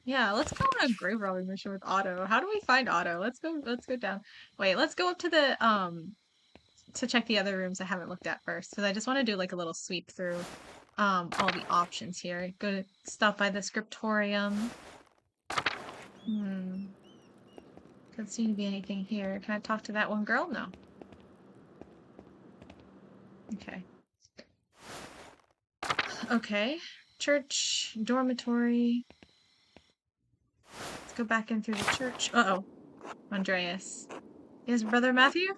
Yeah, let's go on a grave robbing mission with Otto. How do we find Otto? Let's go down. Wait, let's go up to the to check the other rooms I haven't looked at first, because I just want to do like a little sweep through all the options here. Go to stop by the scriptorium. Doesn't seem to be anything here. Can I talk to that one girl? No. Okay. Okay. Church, dormitory. Let's go back in through the church. Uh-oh. Andreas. Yes, Brother Matthew?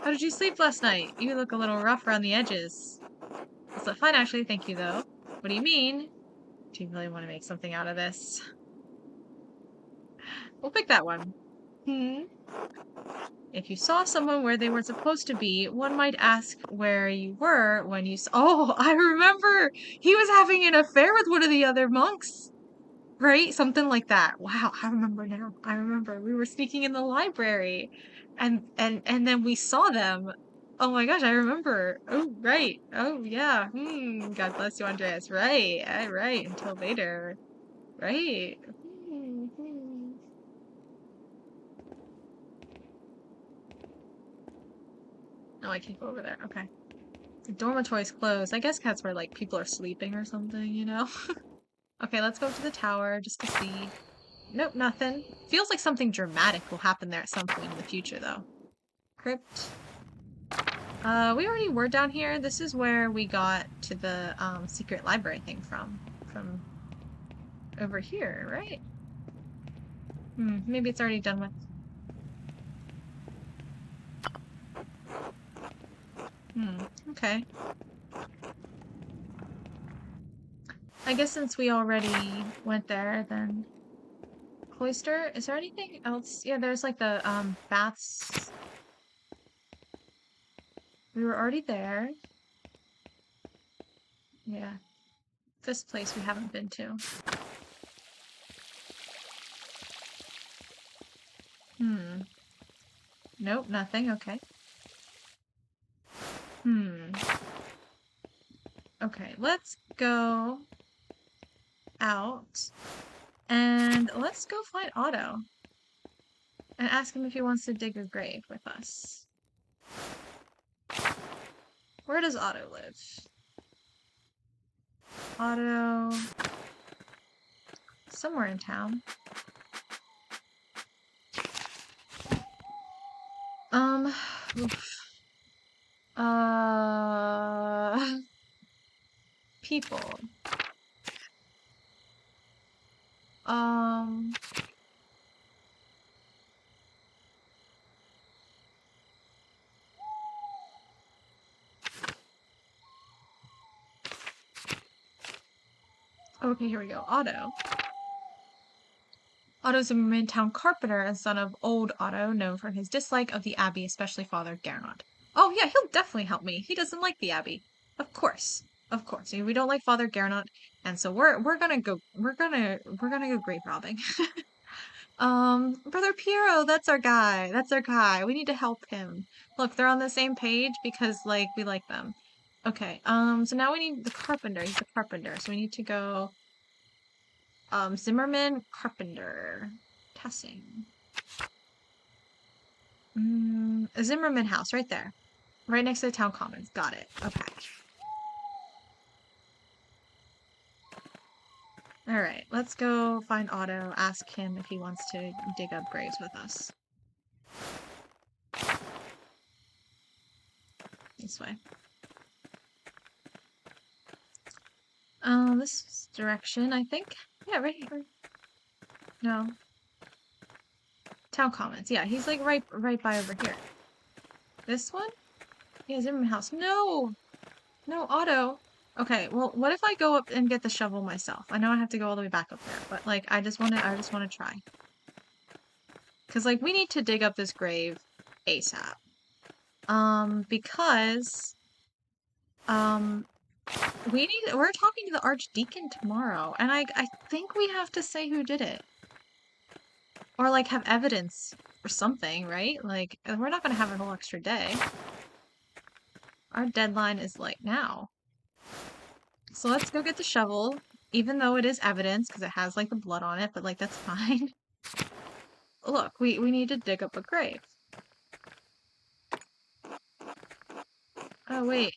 How did you sleep last night? You look a little rough around the edges. I slept fine, actually. Thank you, though. What do you mean? Do you really want to make something out of this? We'll pick that one. If you saw someone where they weren't supposed to be, one might ask where you were when you saw— Oh, I remember! He was having an affair with one of the other monks! Right? Something like that. Wow, I remember now. I remember. We were sneaking in the library and then we saw them. Oh my gosh, I remember. Oh, right. Oh, yeah. God bless you, Andreas. Right. Right. Until later. Right. Oh, I can't go over there. Okay. The dormitory's closed. I guess that's where, like, people are sleeping or something, you know? Okay, let's go up to the tower just to see. Nope, nothing. Feels like something dramatic will happen there at some point in the future, though. Crypt. We already were down here. This is where we got to the secret library thing from over here, right? Maybe it's already done with. Okay. I guess since we already went there, then cloister. Is there anything else? Yeah, there's like the baths. We were already there. Yeah. This place we haven't been to. Nope, nothing. Okay. Okay, let's go out and let's go find Otto and ask him if he wants to dig a grave with us. Where does Otto live? Otto... somewhere in town. Oof. People. Okay, here we go. Otto. Otto's a Midtown carpenter and son of old Otto, known for his dislike of the Abbey, especially Father Gernot. Oh yeah, he'll definitely help me. He doesn't like the Abbey. Of course. Of course. We don't like Father Gernot, and so we're gonna go grave robbing. Brother Piero, that's our guy. That's our guy. We need to help him. Look, they're on the same page because like we like them. Okay, so now we need the carpenter. He's the carpenter. So we need to go Zimmerman Carpenter. Tessing. A Zimmerman house right there. Right next to the town commons. Got it. Okay. Alright, let's go find Otto, ask him if he wants to dig up graves with us. This way. This direction, I think. Yeah, right here. No. Town commons. Yeah, he's like right by over here. This one? Yeah, Zimmerman house. No! No, Otto. Okay, well, what if I go up and get the shovel myself? I know I have to go all the way back up there, but like I just want to try. Cuz like we need to dig up this grave ASAP. Because we're talking to the Archdeacon tomorrow, and I think we have to say who did it. Or like have evidence or something, right? Like we're not going to have a whole extra day. Our deadline is like now. So let's go get the shovel, even though it is evidence because it has like the blood on it, but like that's fine. Look, we need to dig up a grave. Oh wait.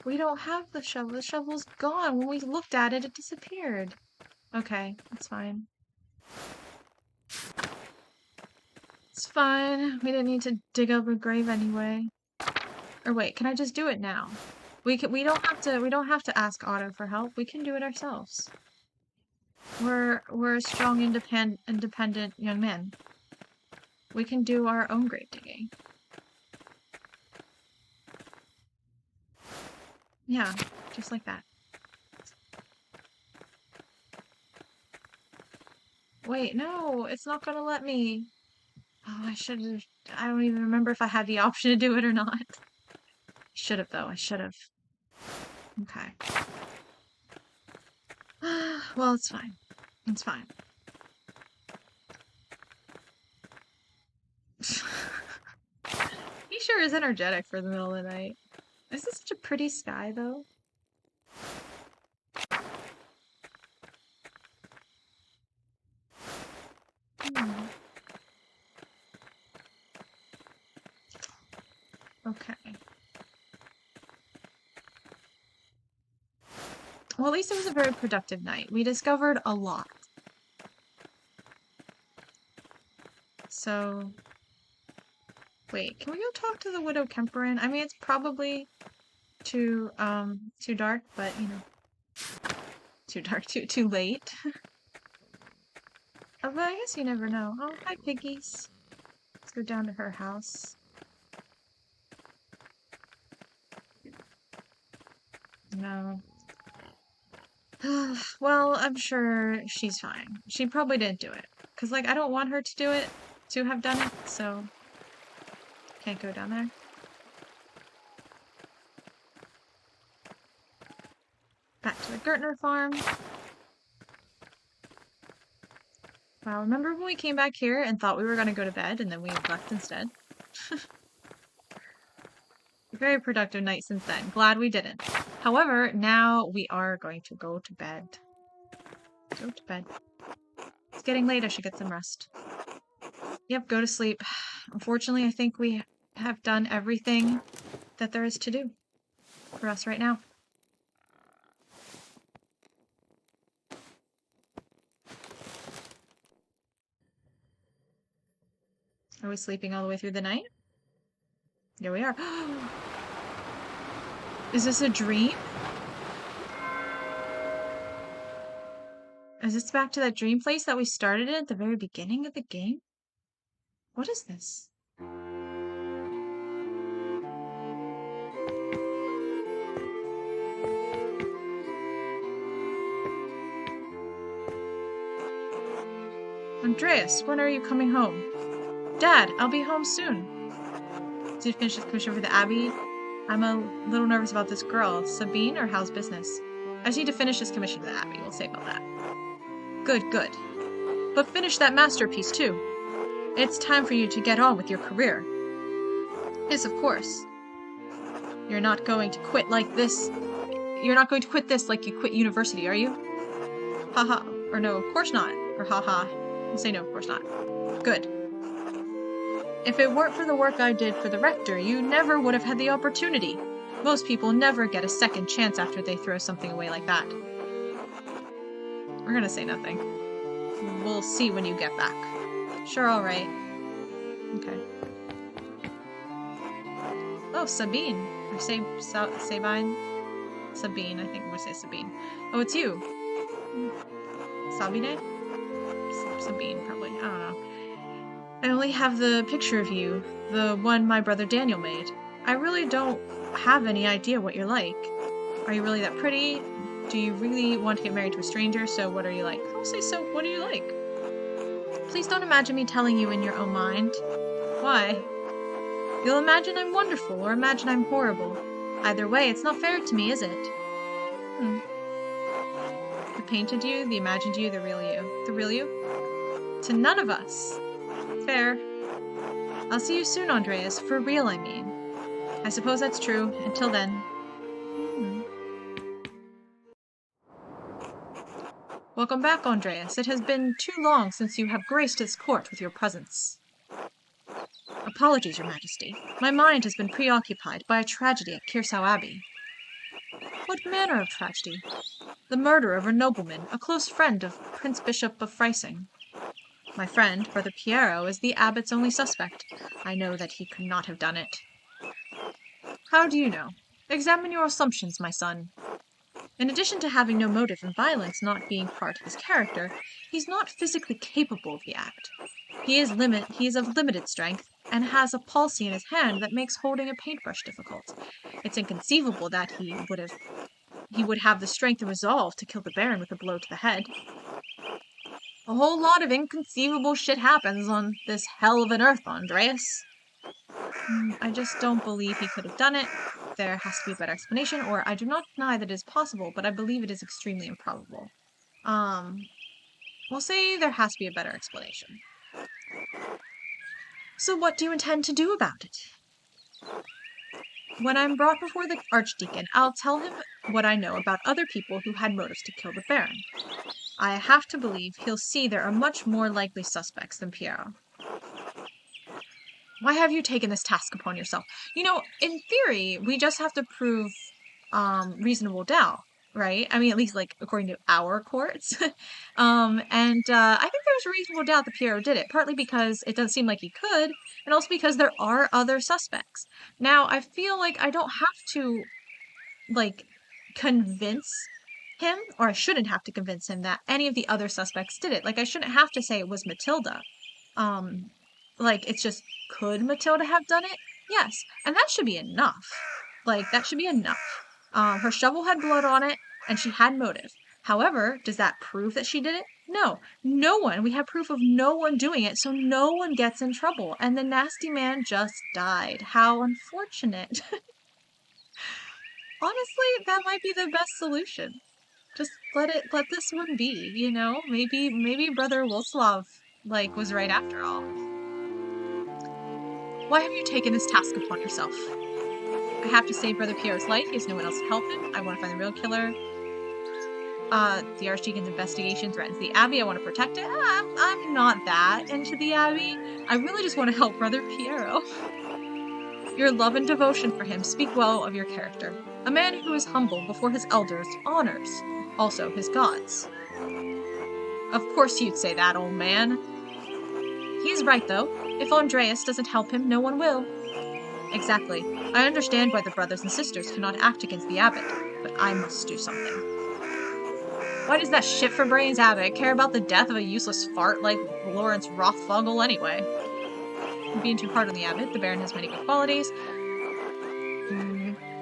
We don't have the shovel. The shovel's gone. When we looked at it, it disappeared. Okay, that's fine. It's fine. We didn't need to dig up a grave anyway. Or wait, can I just do it now? We don't have to ask Otto for help. We can do it ourselves. We're a strong, independent young man. We can do our own grave digging. Yeah, just like that. Wait, no, it's not gonna let me. Oh, I don't even remember if I had the option to do it or not. Should have though, I should have. Okay. Well, it's fine. It's fine. He sure is energetic for the middle of the night. Is this such a pretty sky, though? Okay. Well, at least it was a very productive night. We discovered a lot. So, Wait, can we go talk to the Widow Kemperin? I mean, it's probably too dark, but, you know. Too dark, too late. Oh, but I guess you never know. Oh, hi, piggies. Let's go down to her house. No. Well, I'm sure she's fine. She probably didn't do it. Because, like, I don't want her to do it, to have done it, so... Can't go down there. Back to the Gertner farm. Wow, remember when we came back here and thought we were going to go to bed and then we left instead? Very productive night since then. Glad we didn't. However, now we are going to go to bed. Go to bed. It's getting late. I should get some rest. Yep, go to sleep. Unfortunately, I think we have done everything that there is to do for us right now. Are we sleeping all the way through the night? Here we are. Is this a dream? Is this back to that dream place that we started in at the very beginning of the game? What is this? Andreas, when are you coming home? Dad, I'll be home soon. Did you finish this commission for the Abbey? I'm a little nervous about this girl. Sabine, or how's business? I just need to finish this commission for the Abbey. We'll say about that. Good, good. But finish that masterpiece, too. It's time for you to get on with your career. Yes, of course. You're not going to quit like this. You're not going to quit this like you quit university, are you? Haha. Or no, of course not. Or haha. We'll say no, of course not. Good. If it weren't for the work I did for the rector, you never would have had the opportunity. Most people never get a second chance after they throw something away like that. We're gonna say nothing. We'll see when you get back. Sure, alright. Okay. Oh, Sabine. Or Sabine? Sabine, I think I'm gonna say Sabine. Oh, it's you. Sabine? Sabine, probably. I don't know. I only have the picture of you, the one my brother Daniel made. I really don't have any idea what you're like. Are you really that pretty? Do you really want to get married to a stranger? So what are you like? I'll say, so what are you like? Please don't imagine me telling you in your own mind. Why? You'll imagine I'm wonderful, or imagine I'm horrible. Either way, it's not fair to me, is it? The painted you, the imagined you, the real you. The real you? To none of us. Fair. I'll see you soon, Andreas. For real, I mean. I suppose that's true. Until then. Welcome back, Andreas. It has been too long since you have graced this court with your presence. Apologies, Your Majesty. My mind has been preoccupied by a tragedy at Kirsau Abbey. What manner of tragedy? The murder of a nobleman, a close friend of Prince Bishop of Freising. My friend, Brother Piero, is the abbot's only suspect. I know that he could not have done it. How do you know? Examine your assumptions, my son. In addition to having no motive and violence not being part of his character, he's not physically capable of the act. He is of limited strength, and has a palsy in his hand that makes holding a paintbrush difficult. It's inconceivable that he would have the strength and resolve to kill the Baron with a blow to the head. A whole lot of inconceivable shit happens on this hell of an earth, Andreas. I just don't believe he could have done it. There has to be a better explanation, or I do not deny that it is possible, but I believe it is extremely improbable. We'll say there has to be a better explanation. So what do you intend to do about it? When I'm brought before the Archdeacon, I'll tell him what I know about other people who had motives to kill the Baron. I have to believe he'll see there are much more likely suspects than Piero. Why have you taken this task upon yourself? You know, in theory, we just have to prove reasonable doubt, right? I mean, at least, like, according to our courts. I think there's a reasonable doubt that Piero did it, partly because it doesn't seem like he could, and also because there are other suspects. Now, I feel like I don't have to, like, convince him, or I shouldn't have to convince him that any of the other suspects did it. Like, I shouldn't have to say it was Matilda. Like, it's just, could Matilda have done it? Yes, and that should be enough. Like, that should be enough. Her shovel had blood on it, and she had motive. However, does that prove that she did it? No. No one. We have proof of no one doing it, so no one gets in trouble. And the nasty man just died. How unfortunate. Honestly, that might be the best solution. Just let this one be, you know? Maybe Brother Wolslav, like, was right after all. Why have you taken this task upon yourself? I have to save Brother Piero's life. He has no one else to help him. I want to find the real killer. The Archdeacon's investigation threatens the Abbey. I want to protect it. I'm not that into the Abbey. I really just want to help Brother Piero. Your love and devotion for him speak well of your character. A man who is humble before his elders honors also his gods. Of course you'd say that, old man. He is right, though. If Andreas doesn't help him, no one will. Exactly. I understand why the brothers and sisters cannot act against the abbot, but I must do something. Why does that shit-for-brains abbot care about the death of a useless fart like Lawrence Rothfogel anyway? I'm being too hard on the abbot. The Baron has many good qualities.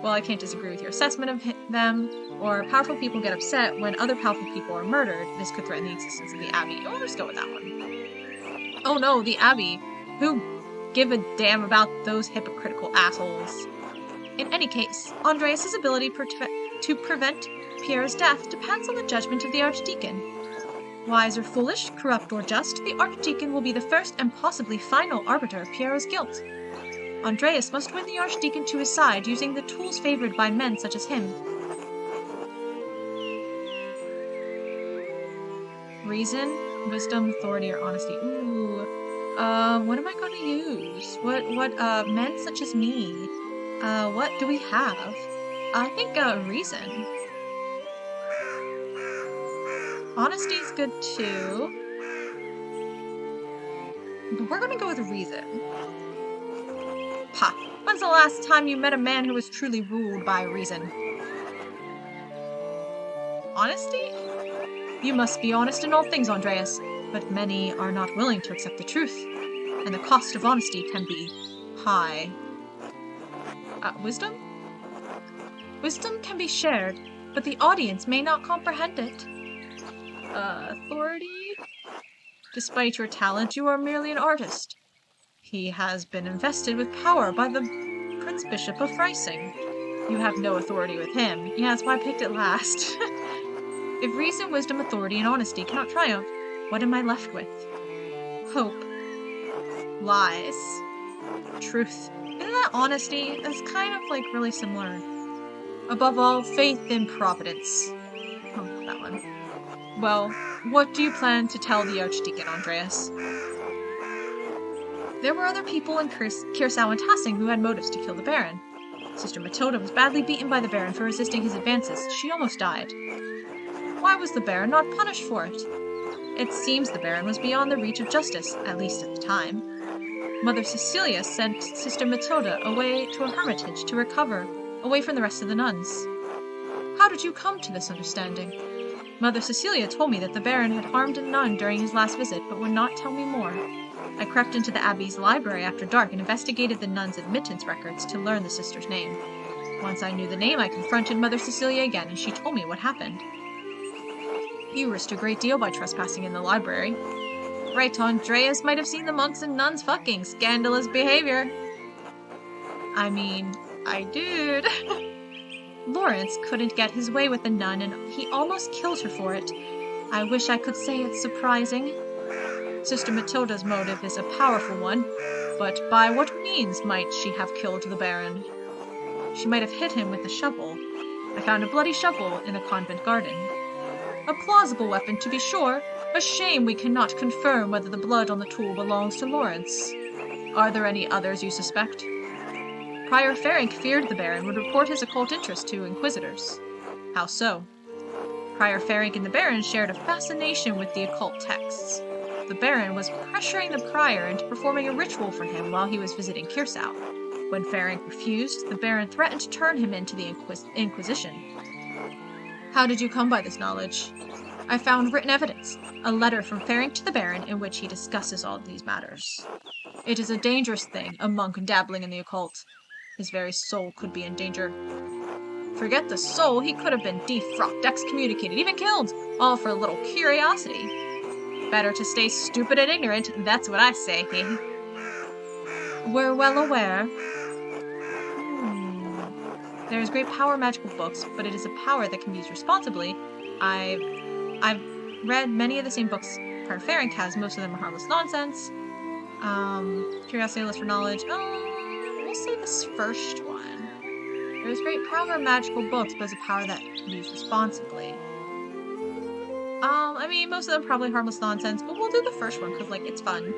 Well, I can't disagree with your assessment of them. Or powerful people get upset when other powerful people are murdered. This could threaten the existence of the Abbey. Oh, let's go with that one. Oh no, the Abbey. Who give a damn about those hypocritical assholes? In any case, Andreas' ability to prevent Pierre's death depends on the judgment of the Archdeacon. Wise or foolish, corrupt or just, the Archdeacon will be the first and possibly final arbiter of Pierre's guilt. Andreas must win the Archdeacon to his side using the tools favored by men such as him. Reason, wisdom, authority, or honesty. Ooh. What am I going to use? What, men such as me? What do we have? I think, reason. Honesty's good too. But we're gonna go with reason. Ha! When's the last time you met a man who was truly ruled by reason? Honesty? You must be honest in all things, Andreas, but many are not willing to accept the truth, and the cost of honesty can be high. Wisdom? Wisdom can be shared, but the audience may not comprehend it. Authority? Despite your talent, you are merely an artist. He has been invested with power by the Prince Bishop of Freising. You have no authority with him. Yeah, that's why I picked it last. If reason, wisdom, authority, and honesty cannot triumph, what am I left with? Hope. Lies. Truth. Isn't that honesty? That's kind of, like, really similar. Above all, faith in providence. Oh, that one. Well, what do you plan to tell the Archdeacon, Andreas? There were other people in Kirsau and Tassing who had motives to kill the Baron. Sister Matilda was badly beaten by the Baron for resisting his advances. She almost died. Why was the Baron not punished for it? It seems the Baron was beyond the reach of justice, at least at the time. Mother Cecilia sent Sister Matilda away to a hermitage to recover, away from the rest of the nuns. How did you come to this understanding? Mother Cecilia told me that the Baron had harmed a nun during his last visit, but would not tell me more. I crept into the Abbey's library after dark and investigated the nuns' admittance records to learn the sister's name. Once I knew the name, I confronted Mother Cecilia again, and she told me what happened. You risked a great deal by trespassing in the library. Right, Andreas might have seen the monks and nuns fucking. Scandalous behavior. I mean, I did. Lawrence couldn't get his way with the nun, and he almost killed her for it. I wish I could say it's surprising. Sister Matilda's motive is a powerful one, but by what means might she have killed the Baron? She might have hit him with a shovel. I found a bloody shovel in a convent garden. A plausible weapon, to be sure. A shame we cannot confirm whether the blood on the tool belongs to Lawrence. Are there any others you suspect? Prior Ferenc feared the Baron would report his occult interest to inquisitors. How so? Prior Ferenc and the Baron shared a fascination with the occult texts. the Baron was pressuring the prior into performing a ritual for him while he was visiting Kirsau. When Ferenc refused, the Baron threatened to turn him into the Inquisition. How did you come by this knowledge? I found written evidence, a letter from Ferenc to the Baron in which he discusses all these matters. It is a dangerous thing, a monk dabbling in the occult. His very soul could be in danger. Forget the soul, he could have been defrocked, excommunicated, even killed, all for a little curiosity. Better to stay stupid and ignorant, that's what I say. We're well aware. There is great power in magical books, but it is a power that can be used responsibly. I've read many of the same books Prior Ferenc has. Most of them are harmless nonsense. Curiosity, list for knowledge. We'll say this first one. There's great power in magical books, but it's a power that can be used responsibly. I mean, most of them probably harmless nonsense, but we'll do the first one because, like, it's fun.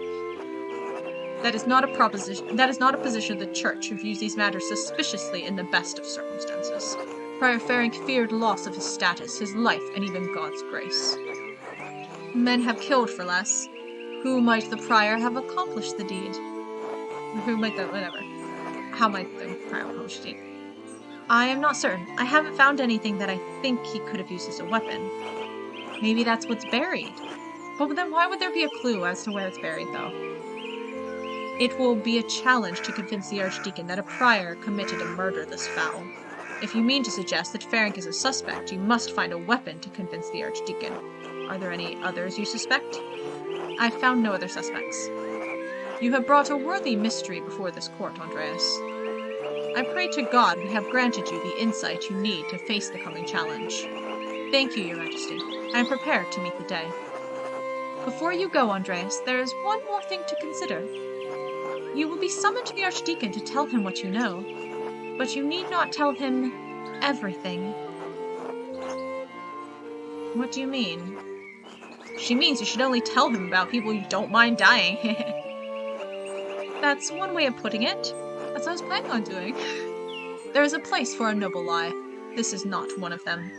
That is not a proposition. That is not a position of the Church, who views these matters suspiciously in the best of circumstances. Prior Ferenc feared loss of his status, his life, and even God's grace. Men have killed for less. Who might the prior have accomplished the deed? Who might the whatever? How might the prior accomplish the deed? I am not certain. I haven't found anything that I think he could have used as a weapon. Maybe that's what's buried. But then why would there be a clue as to where it's buried, though? It will be a challenge to convince the Archdeacon that a prior committed a murder this foul. If you mean to suggest that Ferenc is a suspect, you must find a weapon to convince the Archdeacon. Are there any others you suspect? I've found no other suspects. You have brought a worthy mystery before this court, Andreas. I pray to God we have granted you the insight you need to face the coming challenge. Thank you, Your Majesty. I am prepared to meet the day. Before you go, Andreas, there is one more thing to consider. You will be summoned to the Archdeacon to tell him what you know, but you need not tell him everything. What do you mean? She means you should only tell him about people you don't mind dying. That's one way of putting it. That's what I was planning on doing. There is a place for a noble lie. This is not one of them.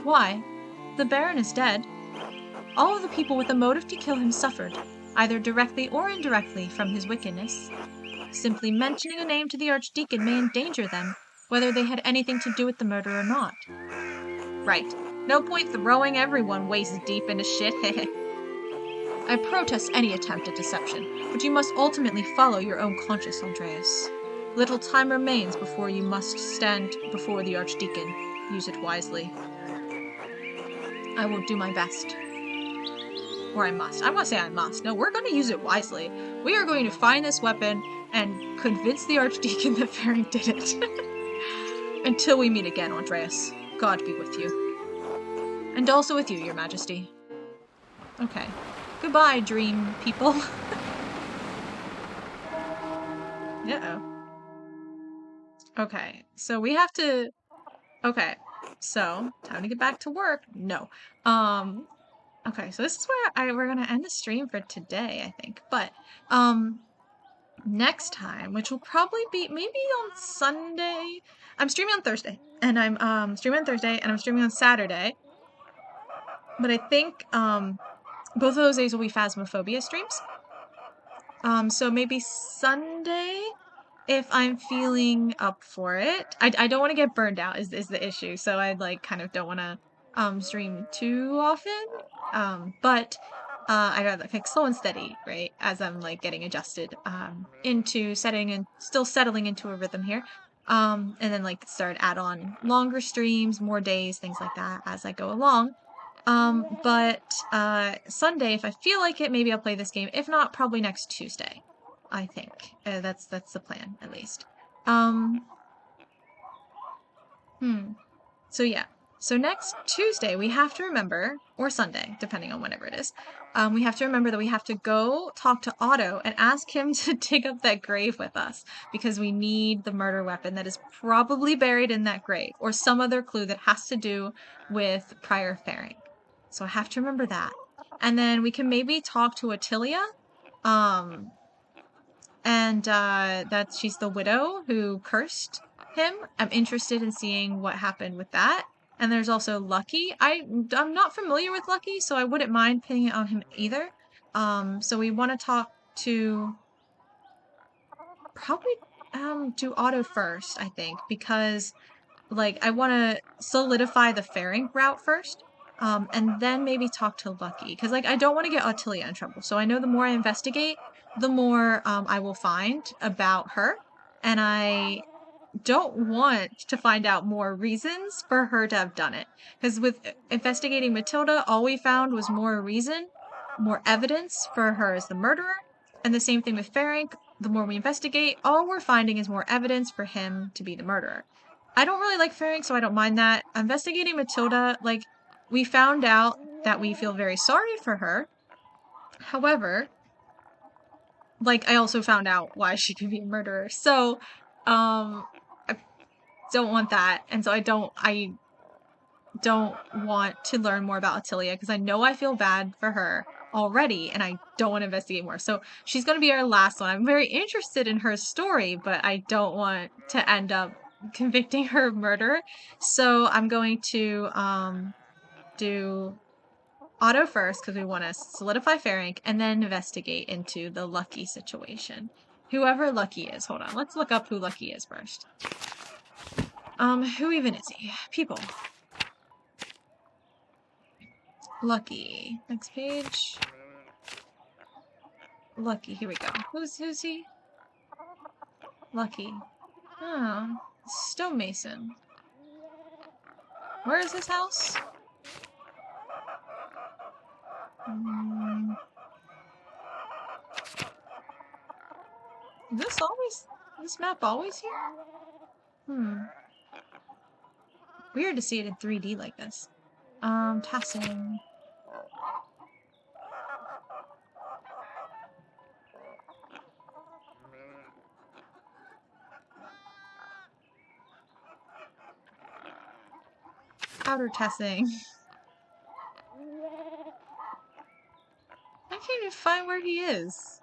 Why? The Baron is dead. All of the people with a motive to kill him suffered, either directly or indirectly, from his wickedness. Simply mentioning a name to the Archdeacon may endanger them, whether they had anything to do with the murder or not. Right. No point throwing everyone waist deep into shit. I protest any attempt at deception, but you must ultimately follow your own conscience, Andreas. Little time remains before you must stand before the Archdeacon. Use it wisely. I will do my best. Or I must. I want to say I must. No, we're going to use it wisely. We are going to find this weapon and convince the Archdeacon that Ferenc did it. Until we meet again, Andreas. God be with you. And also with you, Your Majesty. Okay. Goodbye, dream people. Uh-oh. Okay, so we have to... Okay, so, time to get back to work. No. Okay, so this is where we're gonna end the stream for today, I think. But, next time, which will probably be maybe on Sunday. I'm streaming on Thursday, and I'm streaming on Thursday, and I'm streaming on Saturday. But I think, both of those days will be Phasmophobia streams. So maybe Sunday, if I'm feeling up for it. I don't want to get burned out is the issue, so I like kind of don't want to stream too often. But I rather like slow and steady, right? As I'm like getting adjusted into still settling into a rhythm here. And then like add on longer streams, more days, things like that as I go along. But Sunday, if I feel like it, maybe I'll play this game. If not, probably next Tuesday, I think. That's the plan, at least. So yeah. So next Tuesday, we have to remember, or Sunday, depending on whenever it is, we have to remember that we have to go talk to Otto and ask him to dig up that grave with us, because we need the murder weapon that is probably buried in that grave, or some other clue that has to do with Prior Ferenc. So I have to remember that. And then we can maybe talk to Attilia. That she's the widow who cursed him. I'm interested in seeing what happened with that. And there's also Lucky. I'm not familiar with Lucky, so I wouldn't mind pinning it on him either. So we want to talk to probably do Otto first, I think, because like I want to solidify the fairing route first. And then maybe talk to Lucky, because like I don't want to get Attilia in trouble. So I know the more I investigate, the more I will find about her, and I don't want to find out more reasons for her to have done it. Because with investigating Matilda, all we found was more reason, more evidence for her as the murderer. And the same thing with Ferenc. The more we investigate, all we're finding is more evidence for him to be the murderer. I don't really like Ferenc, so I don't mind that. Investigating Matilda, like, we found out that we feel very sorry for her. However, like, I also found out why she could be a murderer. So, I don't want that. And so I don't want to learn more about Attilia, because I know I feel bad for her already, and I don't want to investigate more. So she's going to be our last one. I'm very interested in her story, but I don't want to end up convicting her of murder. So I'm going to do Otto first, because we want to solidify Ferenc, and then investigate into the Lucky situation. Whoever Lucky is. Hold on. Let's look up who Lucky is first. Who even is he? People. Lucky. Next page. Lucky. Here we go. Who's he? Lucky. Oh. Stonemason. Where is his house? Is this map always here? Weird to see it in 3D like this. Tassing. Outer Tassing. I can't even find where he is.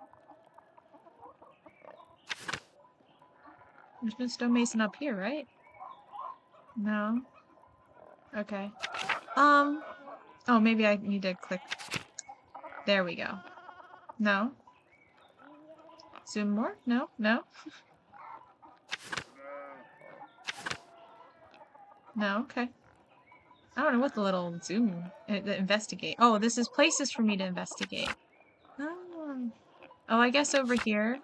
There's no stonemason up here, right? No. Okay. Oh, maybe I need to click. There we go. No. Zoom more? No? No? No? Okay. I don't know what the little zoom investigate. Oh, this is places for me to investigate. Oh. Oh, I guess over here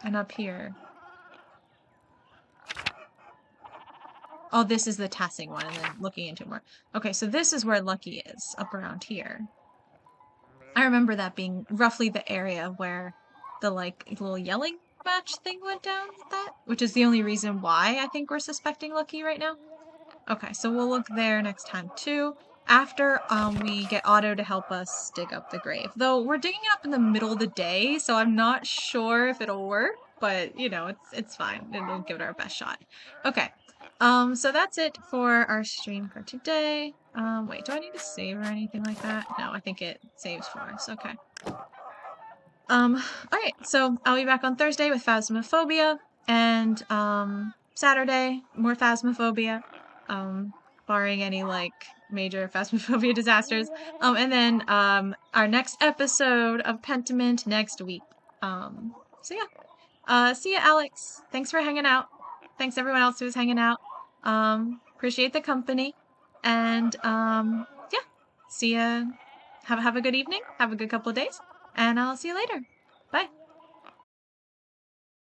and up here. Oh, this is the tassing one, and then looking into more. Okay, so this is where Lucky is, up around here. I remember that being roughly the area where the, like, little yelling match thing went down with that, which is the only reason why I think we're suspecting Lucky right now. Okay, so we'll look there next time, too, after we get Otto to help us dig up the grave. Though, we're digging it up in the middle of the day, so I'm not sure if it'll work, but, you know, it's fine. We'll give it our best shot. Okay. So that's it for our stream for today. Wait, do I need to save or anything like that? No, I think it saves for us. Okay. Alright, so I'll be back on Thursday with Phasmophobia, and, Saturday, more Phasmophobia, barring any, like, major Phasmophobia disasters. And then, our next episode of Pentiment next week. So yeah. See ya, Alex. Thanks for hanging out. Thanks everyone else who was hanging out. Appreciate the company. And, yeah. See ya. Have a good evening. Have a good couple of days. And I'll see you later. Bye.